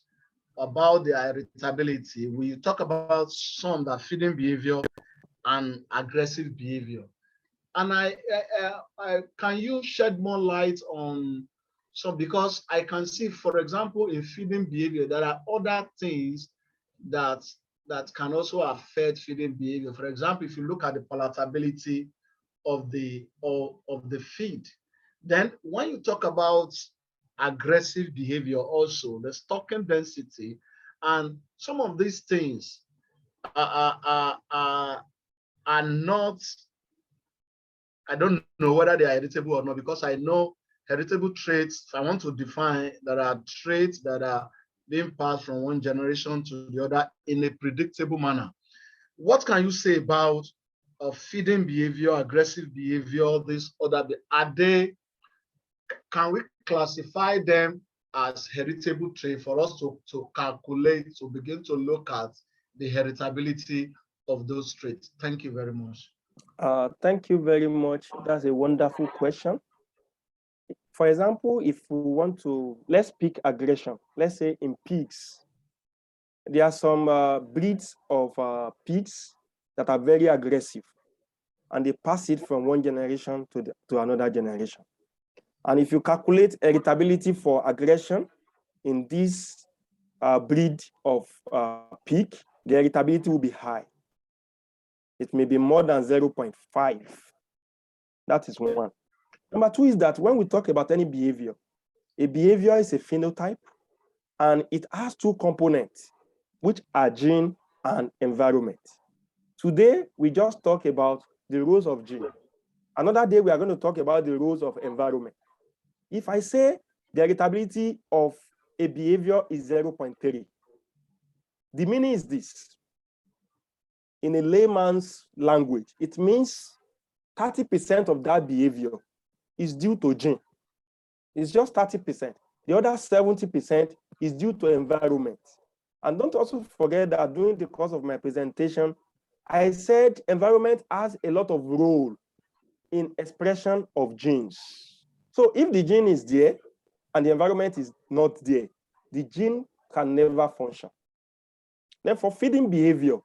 about the irritability, we talk about some that feeding behavior and aggressive behavior. And I can you shed more light on some, because I can see, for example, in feeding behavior, there are other things that can also affect feeding behavior. For example, if you look at the palatability of the feed, then when you talk about aggressive behavior, also the stocking density, and some of these things are not, I don't know whether they are heritable or not, because I know heritable traits, I want to define, there are traits that are being passed from one generation to the other in a predictable manner. What can you say about feeding behavior, aggressive behavior, this other, can we classify them as heritable traits for us to calculate, to begin to look at the heritability of those traits? Thank you very much. Thank you very much. That's a wonderful question. For example, if we want to, let's pick aggression. Let's say in pigs, there are some breeds of pigs that are very aggressive, and they pass it from one generation to another generation. And if you calculate heritability for aggression in this breed of pig, the heritability will be high. It may be more than 0.5. That is one. Number two is that when we talk about any behavior, a behavior is a phenotype, and it has two components, which are gene and environment. Today, we just talk about the roles of gene. Another day, we are going to talk about the roles of environment. If I say the heritability of a behavior is 0.3, the meaning is this. In a layman's language, it means 30% of that behavior is due to gene. It's just 30%. The other 70% is due to environment. And don't also forget that during the course of my presentation, I said environment has a lot of role in expression of genes. So if the gene is there and the environment is not there, the gene can never function. Then for feeding behavior,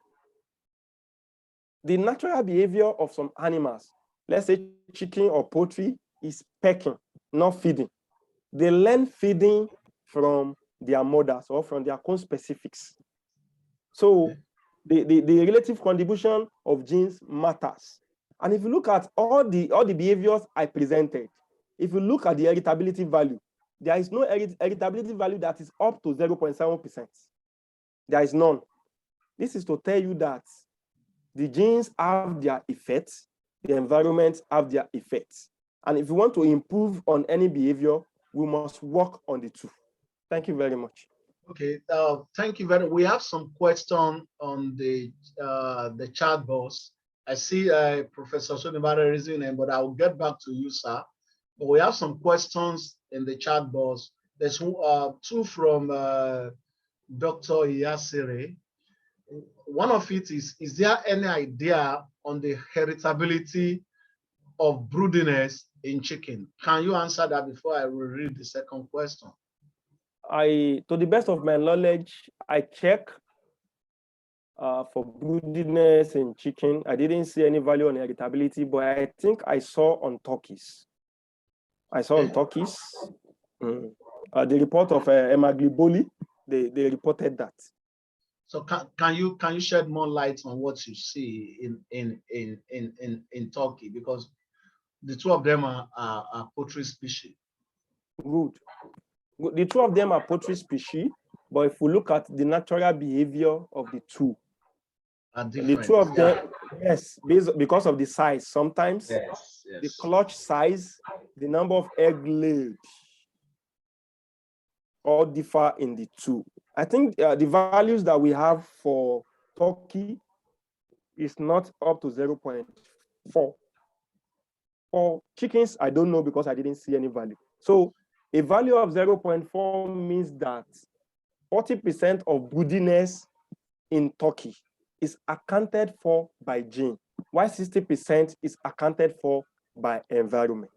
the natural behavior of some animals, let's say chicken or poultry, is pecking, not feeding. They learn feeding from their mothers or from their conspecifics. So the relative contribution of genes matters. And if you look at all the behaviors I presented, if you look at the heritability value, there is no heritability value that is up to 0.7%. There is none. This is to tell you that the genes have their effects, the environment have their effects. And if you want to improve on any behavior, we must work on the two. Thank you very much. Okay, thank you very much. We have some questions on the chat box. I see Professor Sonibara raising them, but I will get back to you, sir. But we have some questions in the chat box. There's two from Dr. Iyasire. One of it is there any idea on the heritability of broodiness in chicken? Can you answer that before I will read the second question? To the best of my knowledge, I check for broodiness in chicken. I didn't see any value on heritability, but I think I saw on turkeys. On turkeys. The report of Emagliboli, they reported that. So can you shed more light on what you see in Turkey, because the two of them are poultry species? Good. The two of them are poultry species, but if we look at the natural behavior of the two of them, yes, because of the size. Sometimes the clutch size, the number of egg laid, all differ in the two. I think the values that we have for turkey is not up to 0.4. For chickens, I don't know because I didn't see any value. So a value of 0.4 means that 40% of broodiness in turkey is accounted for by gene, while 60% is accounted for by environment.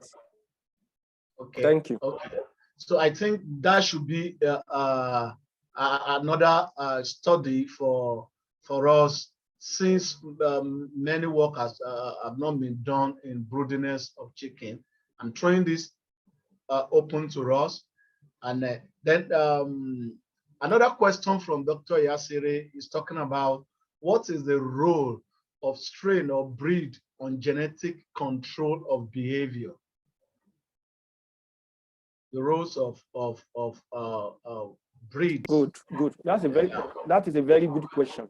Okay. Thank you. Okay. So I think that should be another study for us, since many work have not been done in broodiness of chicken. I'm throwing this open to us. And then another question from Dr. Yasire is talking about what is the role of strain or breed on genetic control of behavior? The roles of breeds. Good. That is a very good question.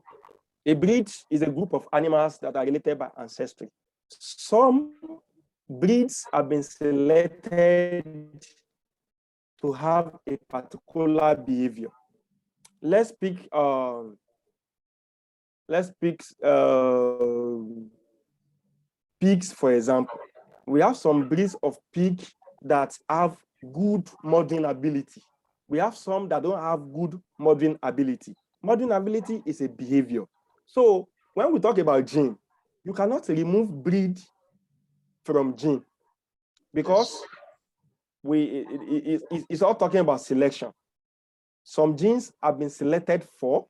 A breed is a group of animals that are related by ancestry. Some breeds have been selected to have a particular behavior. Let's pick pigs, for example. We have some breeds of pig that have good mothering ability. We have some that don't have good mothering ability. Mothering ability is a behavior. So when we talk about gene, you cannot remove breed from gene because it's all talking about selection. Some genes have been selected for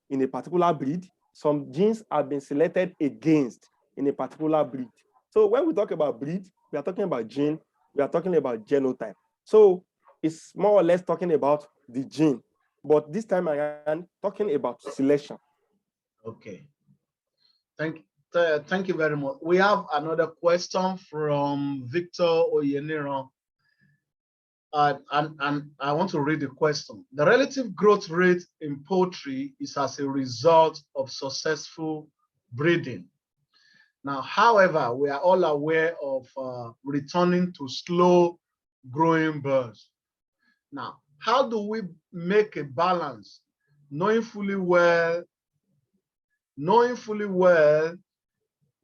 in a particular breed. Some genes have been selected against in a particular breed. So when we talk about breed, we are talking about gene, we are talking about genotype. So it's more or less talking about the gene, but this time I am talking about selection. Okay. Thank you very much. We have another question from Victor Oyeniro. And I want to read the question. The relative growth rate in poultry is as a result of successful breeding. Now, however, we are all aware of returning to slow growing birds. Now, how do we make a balance, knowing fully well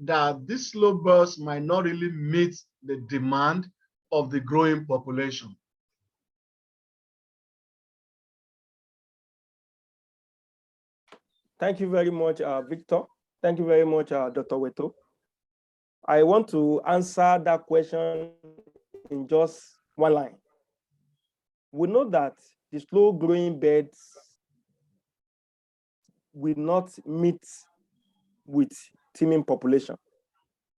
that these slow birds might not really meet the demand of the growing population? Thank you very much, Victor. Thank you very much, Dr. Weto. I want to answer that question in just one line. We know that the slow growing birds will not meet with teeming population.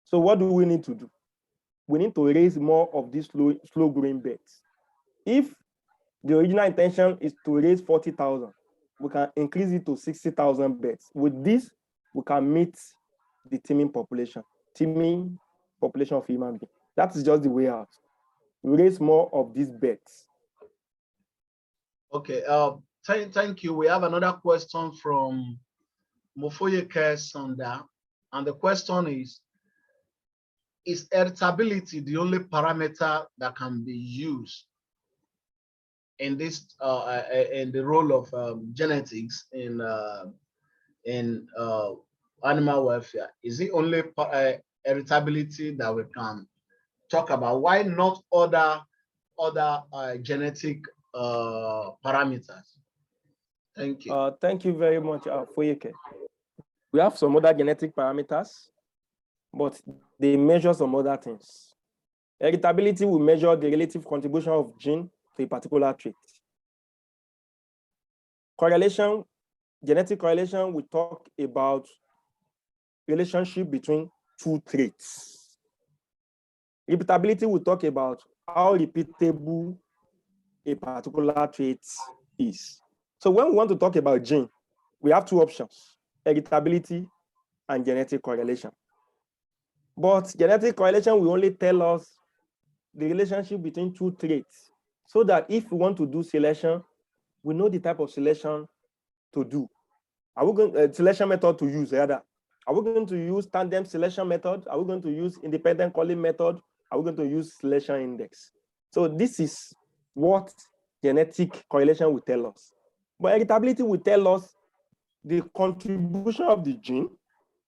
So what do we need to do? We need to raise more of these slow growing birds. If the original intention is to raise 40,000, we can increase it to 60,000 birds. With this, we can meet the teeming population of human beings. That is just the way out. We raise more of these birds. Okay, thank you. We have another question from Mofoyeke Sonda, and the question is irritability the only parameter that can be used in this in the role of genetics in animal welfare? Is it only irritability that we can talk about? Why not other genetic parameters? Thank you. Thank you very much, Foyeke. We have some other genetic parameters, but they measure some other things. Irritability will measure the relative contribution of gene to a particular trait. Correlation, genetic correlation, we talk about relationship between two traits. Repeatability, we talk about how repeatable a particular trait is. So when we want to talk about gene, we have two options: irritability and genetic correlation. But genetic correlation will only tell us the relationship between two traits, so that if we want to do selection, we know the type of selection to do. Are we going selection method to use rather? Are we going to use tandem selection method? Are we going to use independent calling method? Are we going to use selection index? So this is what genetic correlation will tell us. But irritability will tell us the contribution of the gene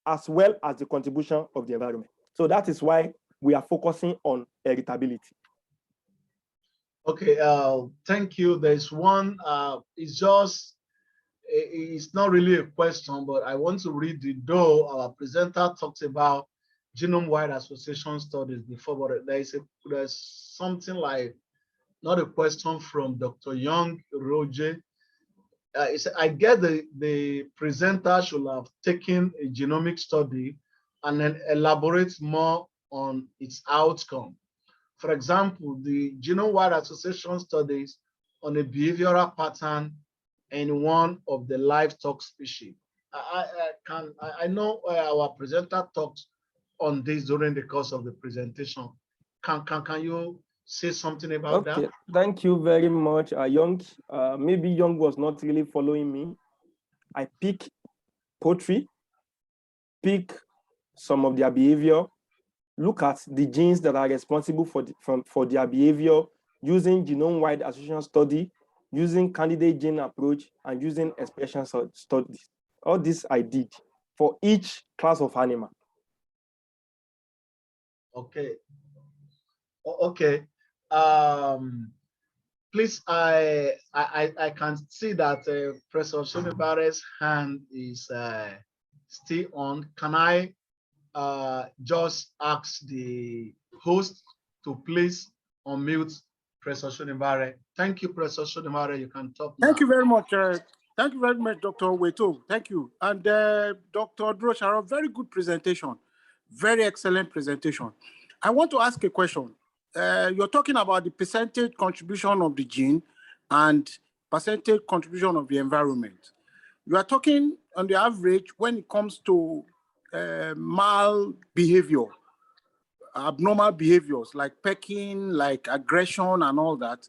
as well as the contribution of the environment. So that is why we are focusing on irritability. Okay, thank you. There's one, it's not really a question, but I want to read it, though our presenter talks about genome-wide association studies before, but there's something like, not a question from Dr. Young Roger. I get the presenter should have taken a genomic study and then elaborate more on its outcome. For example, the genome-wide association studies on a behavioral pattern in one of the livestock species. I know our presenter talked on this during the course of the presentation. Can you say something about that? Thank you very much, Young. Maybe Young was not really following me. I pick poultry, pick some of their behavior, look at the genes that are responsible for their behavior using genome-wide association study, using candidate gene approach, and using expression studies. All this I did for each class of animal. Okay. Okay. Please, I can see that Professor Shonibare's hand is still on. Can I just ask the host to please unmute Professor Shonibare? Thank you, Professor Shonibare. You can talk now. Thank you very much. Thank you very much, Dr. Weto. Thank you. And Dr. Durosaro, very good presentation. Very excellent presentation. I want to ask a question. You're talking about the percentage contribution of the gene and percentage contribution of the environment. You are talking on the average when it comes to mal behavior, abnormal behaviors like pecking, like aggression and all that,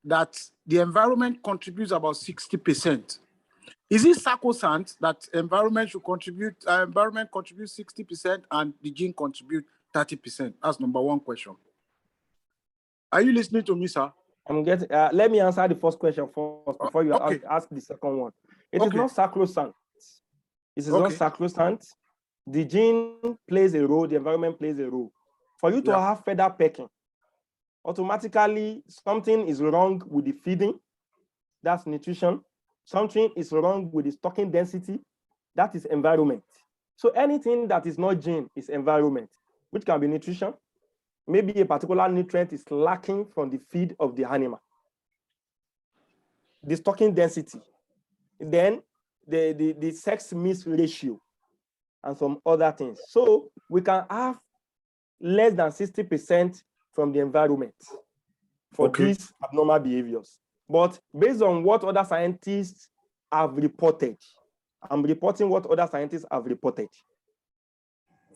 that the environment contributes about 60%. Is it sacrosanct that environment should contribute, environment contributes 60% and the gene contribute 30%? That's number one question. Are you listening to me, sir? I'm getting. Let me answer the first question first before you ask the second one. It is not sacrosanct. It is not sacrosanct. The gene plays a role. The environment plays a role. For you to have feather pecking, automatically something is wrong with the feeding. That's nutrition. Something is wrong with the stocking density. That is environment. So anything that is not gene is environment, which can be nutrition. Maybe a particular nutrient is lacking from the feed of the animal. The stocking density. Then the sex mix ratio and some other things. So we can have less than 60% from the environment for these abnormal behaviors. But based on what other scientists have reported, I'm reporting what other scientists have reported.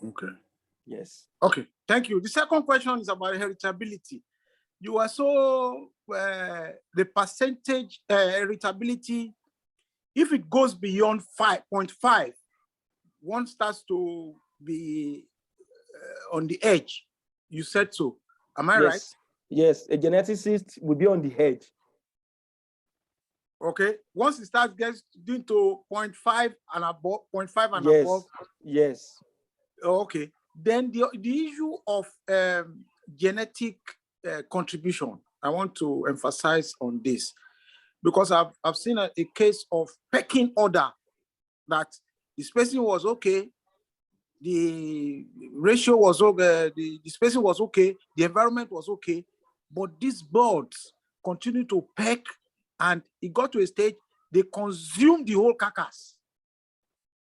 Okay. Yes. Okay, thank you. The second question is about heritability. You are so, the percentage heritability, if it goes beyond 5.5, one starts to be on the edge. You said so. Am I right? Yes, a geneticist will be on the edge. Okay. Once it starts getting to 0.5 and above, 0.5 and above. Yes. Okay. Then the issue of genetic contribution, I want to emphasize on this because I've seen a case of pecking order that the spacing was okay, the ratio was okay, the spacing was okay, the environment was okay, but these birds continue to peck and it got to a stage they consumed the whole carcass.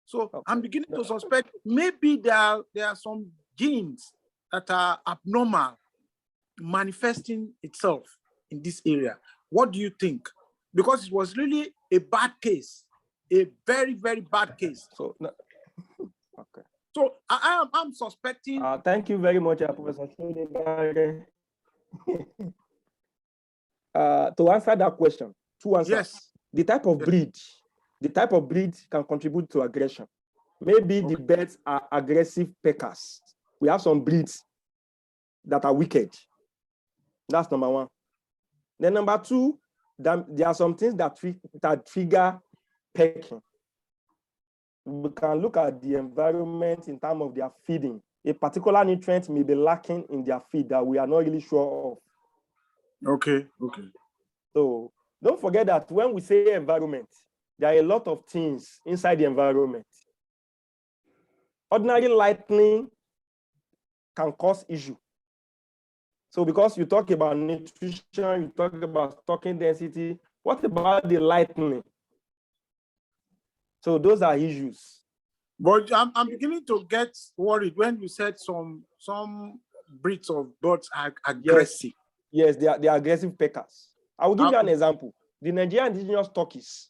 So I'm beginning to suspect maybe there are some genes that are abnormal manifesting itself in this area. What do you think? Because it was really a bad case, a very, very bad case. So I'm suspecting. Thank you very much, Professor. To answer that question, two answers. Yes. The type of breed can contribute to aggression. Maybe the birds are aggressive peckers. We have some breeds that are wicked. That's number one. Then number two, there are some things that trigger pecking. We can look at the environment in terms of their feeding. A particular nutrient may be lacking in their feed that we are not really sure of. Okay. So don't forget that when we say environment, there are a lot of things inside the environment. Ordinary lightning can cause issue. So because you talk about nutrition, you talk about stocking density, what about the lightning? So those are issues. But I'm beginning to get worried when you said some breeds of birds are aggressive. Yes, they are aggressive peckers. I will give you an example. The Nigerian indigenous turkeys,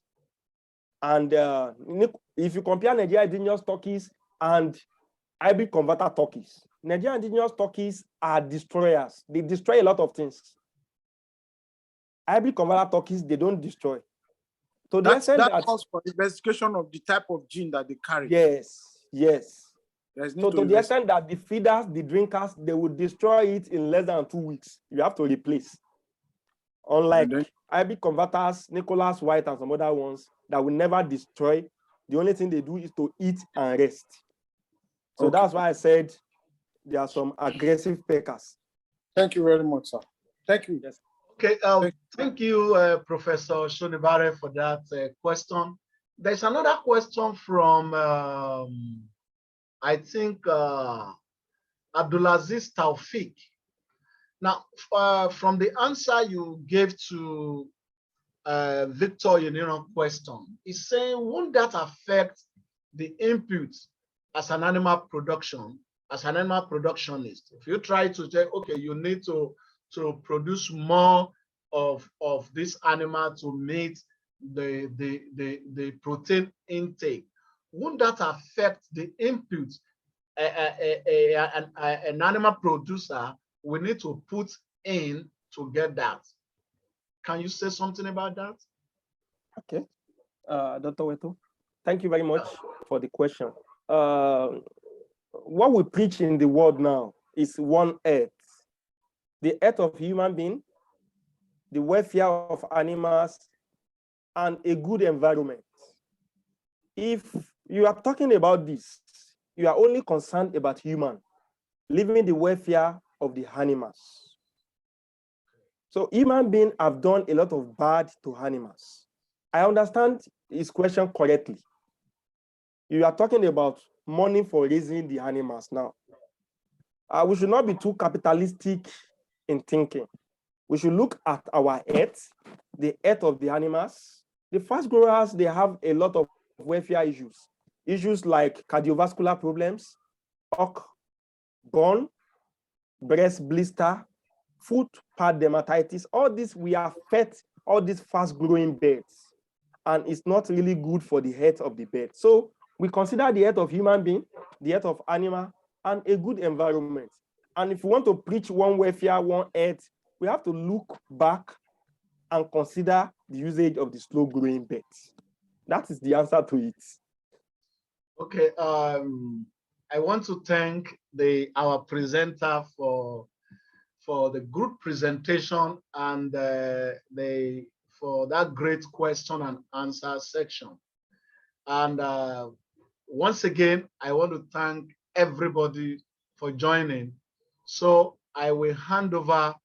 and if you compare Nigerian indigenous turkeys and hybrid converter turkeys, Nigerian indigenous turkeys are destroyers. They destroy a lot of things. Hybrid converter turkeys, they don't destroy. So that calls for investigation of the type of gene that they carry. Yes. So to the extent that the feeders, the drinkers, they will destroy it in less than 2 weeks. You have to replace. Unlike hybrid converters, Nicholas White and some other ones that will never destroy. The only thing they do is to eat and rest. So that's why I said there are some aggressive peckers. Thank you very much, sir. Thank you. Yes. Okay, thank you, Professor Shonibare, for that question. There's another question from, I think, Abdulaziz Taufik. Now, from the answer you gave to Victor Yeniro's question, he's saying, won't that affect the input as an animal production, as an animal productionist? If you try to say, okay, you need to produce more of this animal to meet the protein intake, won't that affect the input an animal producer will need to put in to get that? Can you say something about that? Okay, Dr. Weto, thank you very much for the question. What we preach in the world now is one earth. The earth of human being, the welfare of animals, and a good environment. If you are talking about this, you are only concerned about human, leaving the welfare of the animals. So human beings have done a lot of bad to animals. I understand his question correctly. You are talking about money for raising the animals now. We should not be too capitalistic in thinking. We should look at our earth, the earth of the animals. The fast growers, they have a lot of welfare issues. Issues like cardiovascular problems, hock, burn, breast blister, foot pad dermatitis. All this we are fed, all these fast growing birds. And it's not really good for the health of the bird. So we consider the health of human being, the health of animal, and a good environment. And if we want to preach one welfare, one earth, we have to look back and consider the usage of the slow growing birds. That is the answer to it. Okay, I want to thank our presenter for the group presentation and for that great question and answer section. And once again, I want to thank everybody for joining. So I will hand over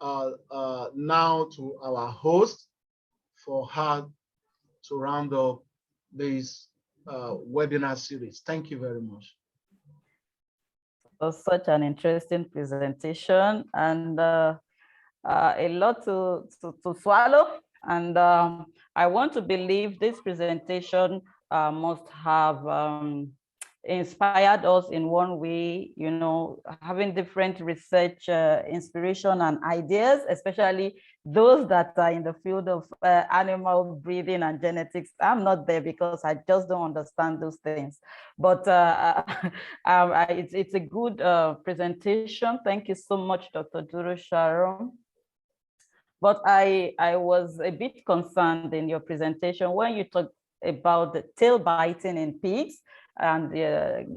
now to our host for her to round up this webinar series. Thank you very much. It was such an interesting presentation and a lot to swallow. And I want to believe this presentation must have inspired us in one way, you know, having different research inspiration and ideas, especially those that are in the field of animal breeding and genetics. I'm not there because I just don't understand those things. But it's a good presentation. Thank you so much, Dr. Durosaro. But I was a bit concerned in your presentation when you talked about the tail biting in pigs. And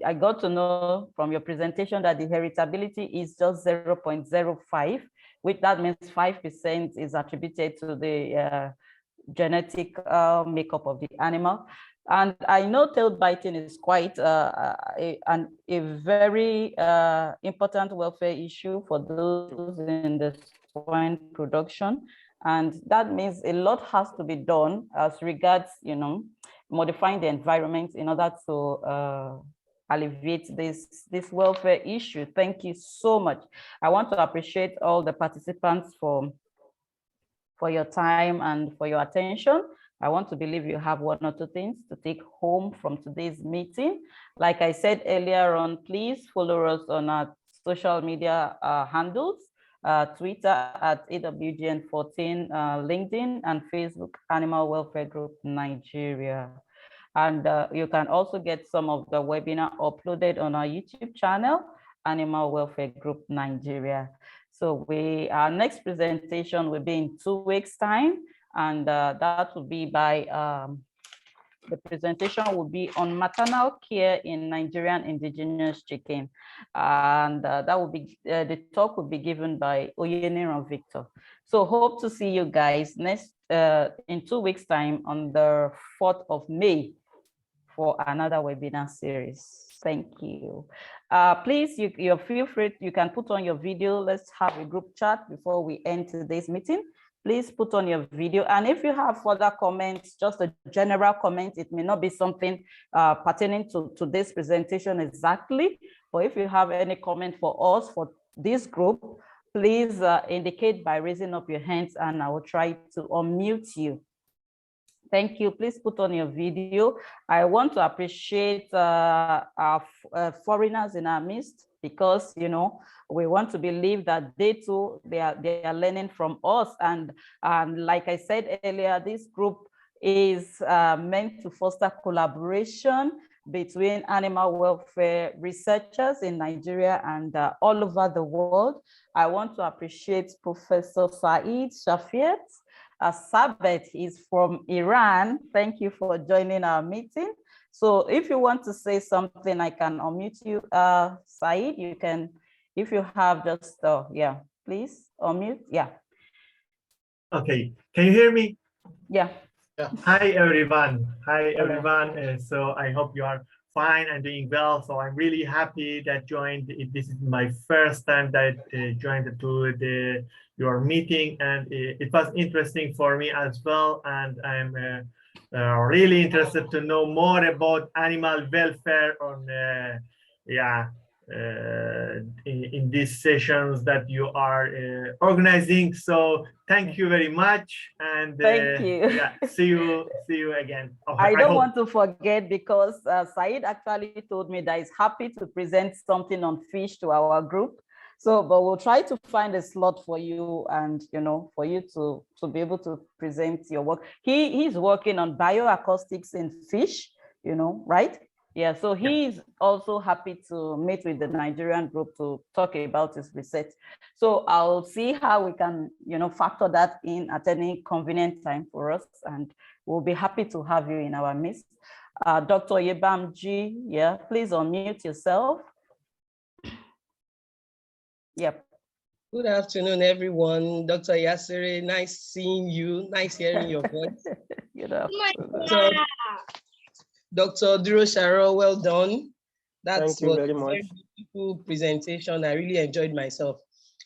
I got to know from your presentation that the heritability is just 0.05, which that means 5% is attributed to the genetic makeup of the animal. And I know tail biting is quite a very important welfare issue for those in the swine production. And that means a lot has to be done as regards, you know, modifying the environment in order to alleviate this welfare issue. Thank you so much. I want to appreciate all the participants for your time and for your attention. I want to believe you have one or two things to take home from today's meeting. Like I said earlier on, please follow us on our social media handles. Twitter at AWGN14, LinkedIn, and Facebook Animal Welfare Group Nigeria. And you can also get some of the webinar uploaded on our YouTube channel, Animal Welfare Group Nigeria. So our next presentation will be in 2 weeks' time, and that will be by the presentation will be on maternal care in Nigerian indigenous chicken. And that will be, the talk will be given by Oyeniran Victor. So hope to see you guys next in 2 weeks' time on the 4th of May for another webinar series. Thank you. Please, you feel free, you can put on your video. Let's have a group chat before we end today's meeting. Please put on your video. And if you have further comments, just a general comment, it may not be something pertaining to this presentation exactly, but if you have any comment for us, for this group, please indicate by raising up your hands and I will try to unmute you. Thank you. Please put on your video. I want to appreciate our foreigners in our midst because, you know, we want to believe that they too, they are learning from us. And like I said earlier, this group is meant to foster collaboration between animal welfare researchers in Nigeria and all over the world. I want to appreciate Professor Saeed Shafiat. Sabet is from Iran. Thank you for joining our meeting. So if you want to say something, I can unmute you. Saeed, you can, if you have just, yeah, please unmute, yeah. Okay, can you hear me? Yeah. Hi, everyone. Hi, everyone. So I hope you are fine and doing well. So I'm really happy that joined. This is my first time that joined to your meeting, and it was interesting for me as well. And I'm really interested to know more about animal welfare on in these sessions that you are organizing. So thank you very much, and thank you. Yeah, see you again. I don't want to forget because Saeed actually told me that he's happy to present something on fish to our group. So, but we'll try to find a slot for you and, you know, for you to be able to present your work. He's working on bioacoustics in fish, you know, right? Yeah, so he's also happy to meet with the Nigerian group to talk about his research. So I'll see how we can, you know, factor that in at any convenient time for us, and we'll be happy to have you in our midst. Dr. Yebamji, yeah, please unmute yourself. Yep. Good afternoon, everyone. Dr. Yasere, nice seeing you. Nice hearing your voice. Good afternoon. So, Dr. Durosaro, well done. That's Thank you very much. A very beautiful presentation. I really enjoyed myself.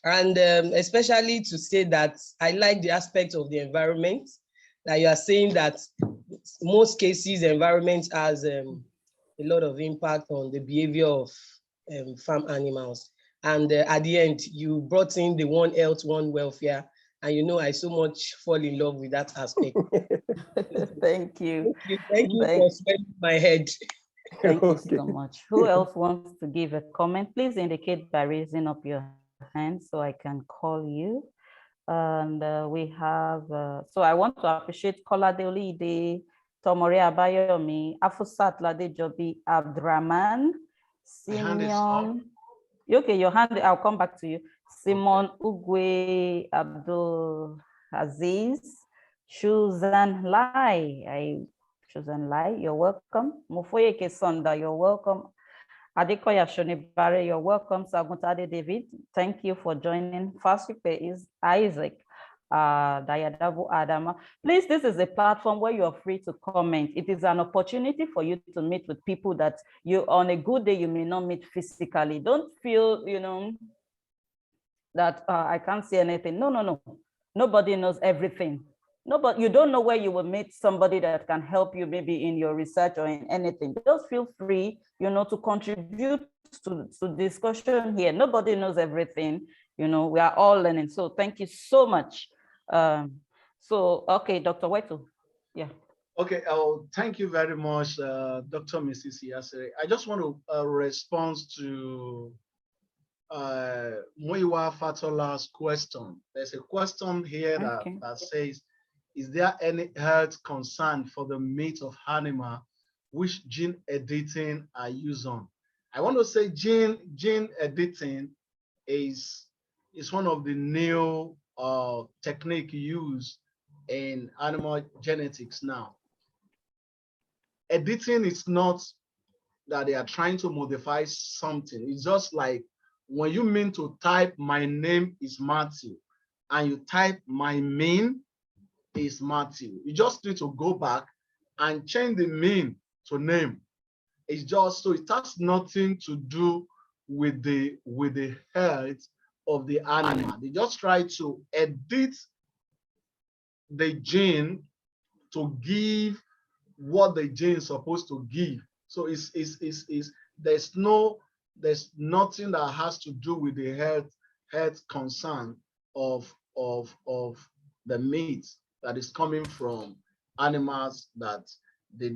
And especially to say that I like the aspect of the environment, that you are saying that most cases, environment has a lot of impact on the behavior of farm animals. And at the end, you brought in the one health, one welfare. And you know, I so much fall in love with that aspect. Thank you. Thank you for spending my head. Thank you so much. Who else wants to give a comment? Please indicate by raising up your hand so I can call you. And we have, so I want to appreciate Kola Deolide, Tomori Abayomi, Afusat Lade Jobi, Abdraman, Simeon. Okay, your hand, I'll come back to you. Simon Ugwe, Abdul Aziz, Shuzan Lai, Shuzan Lai, you're welcome. Mufoye Kesonda, you're welcome. Adekoya Shonibare, you're welcome. Saguntade David, thank you for joining. First speaker is Isaac Dayadabu Adama. Please, this is a platform where you are free to comment. It is an opportunity for you to meet with people that you, on a good day, you may not meet physically. Don't feel, you know, that I can't see anything. No. Nobody knows everything. Nobody, you don't know where you will meet somebody that can help you maybe in your research or in anything. Just feel free, you know, to contribute to discussion here. Nobody knows everything. You know, we are all learning. So thank you so much. Okay, Dr. Wetu. Yeah. Okay, thank you very much, Dr. Mrs. Yasere. I just want to respond to Muiwa Fatola's question. There's a question here that says, is there any health concern for the meat of animal which gene editing are used on? I want to say gene editing is one of the new technique used in animal genetics now. Editing is not that they are trying to modify something. It's just like when you mean to type my name is Matthew and you type my mean is Matthew, you just need to go back and change the mean to name. It's just, so it has nothing to do with the health of the animal. They just try to edit the gene to give what the gene is supposed to give. So there's nothing that has to do with the health concern of the meat that is coming from animals that they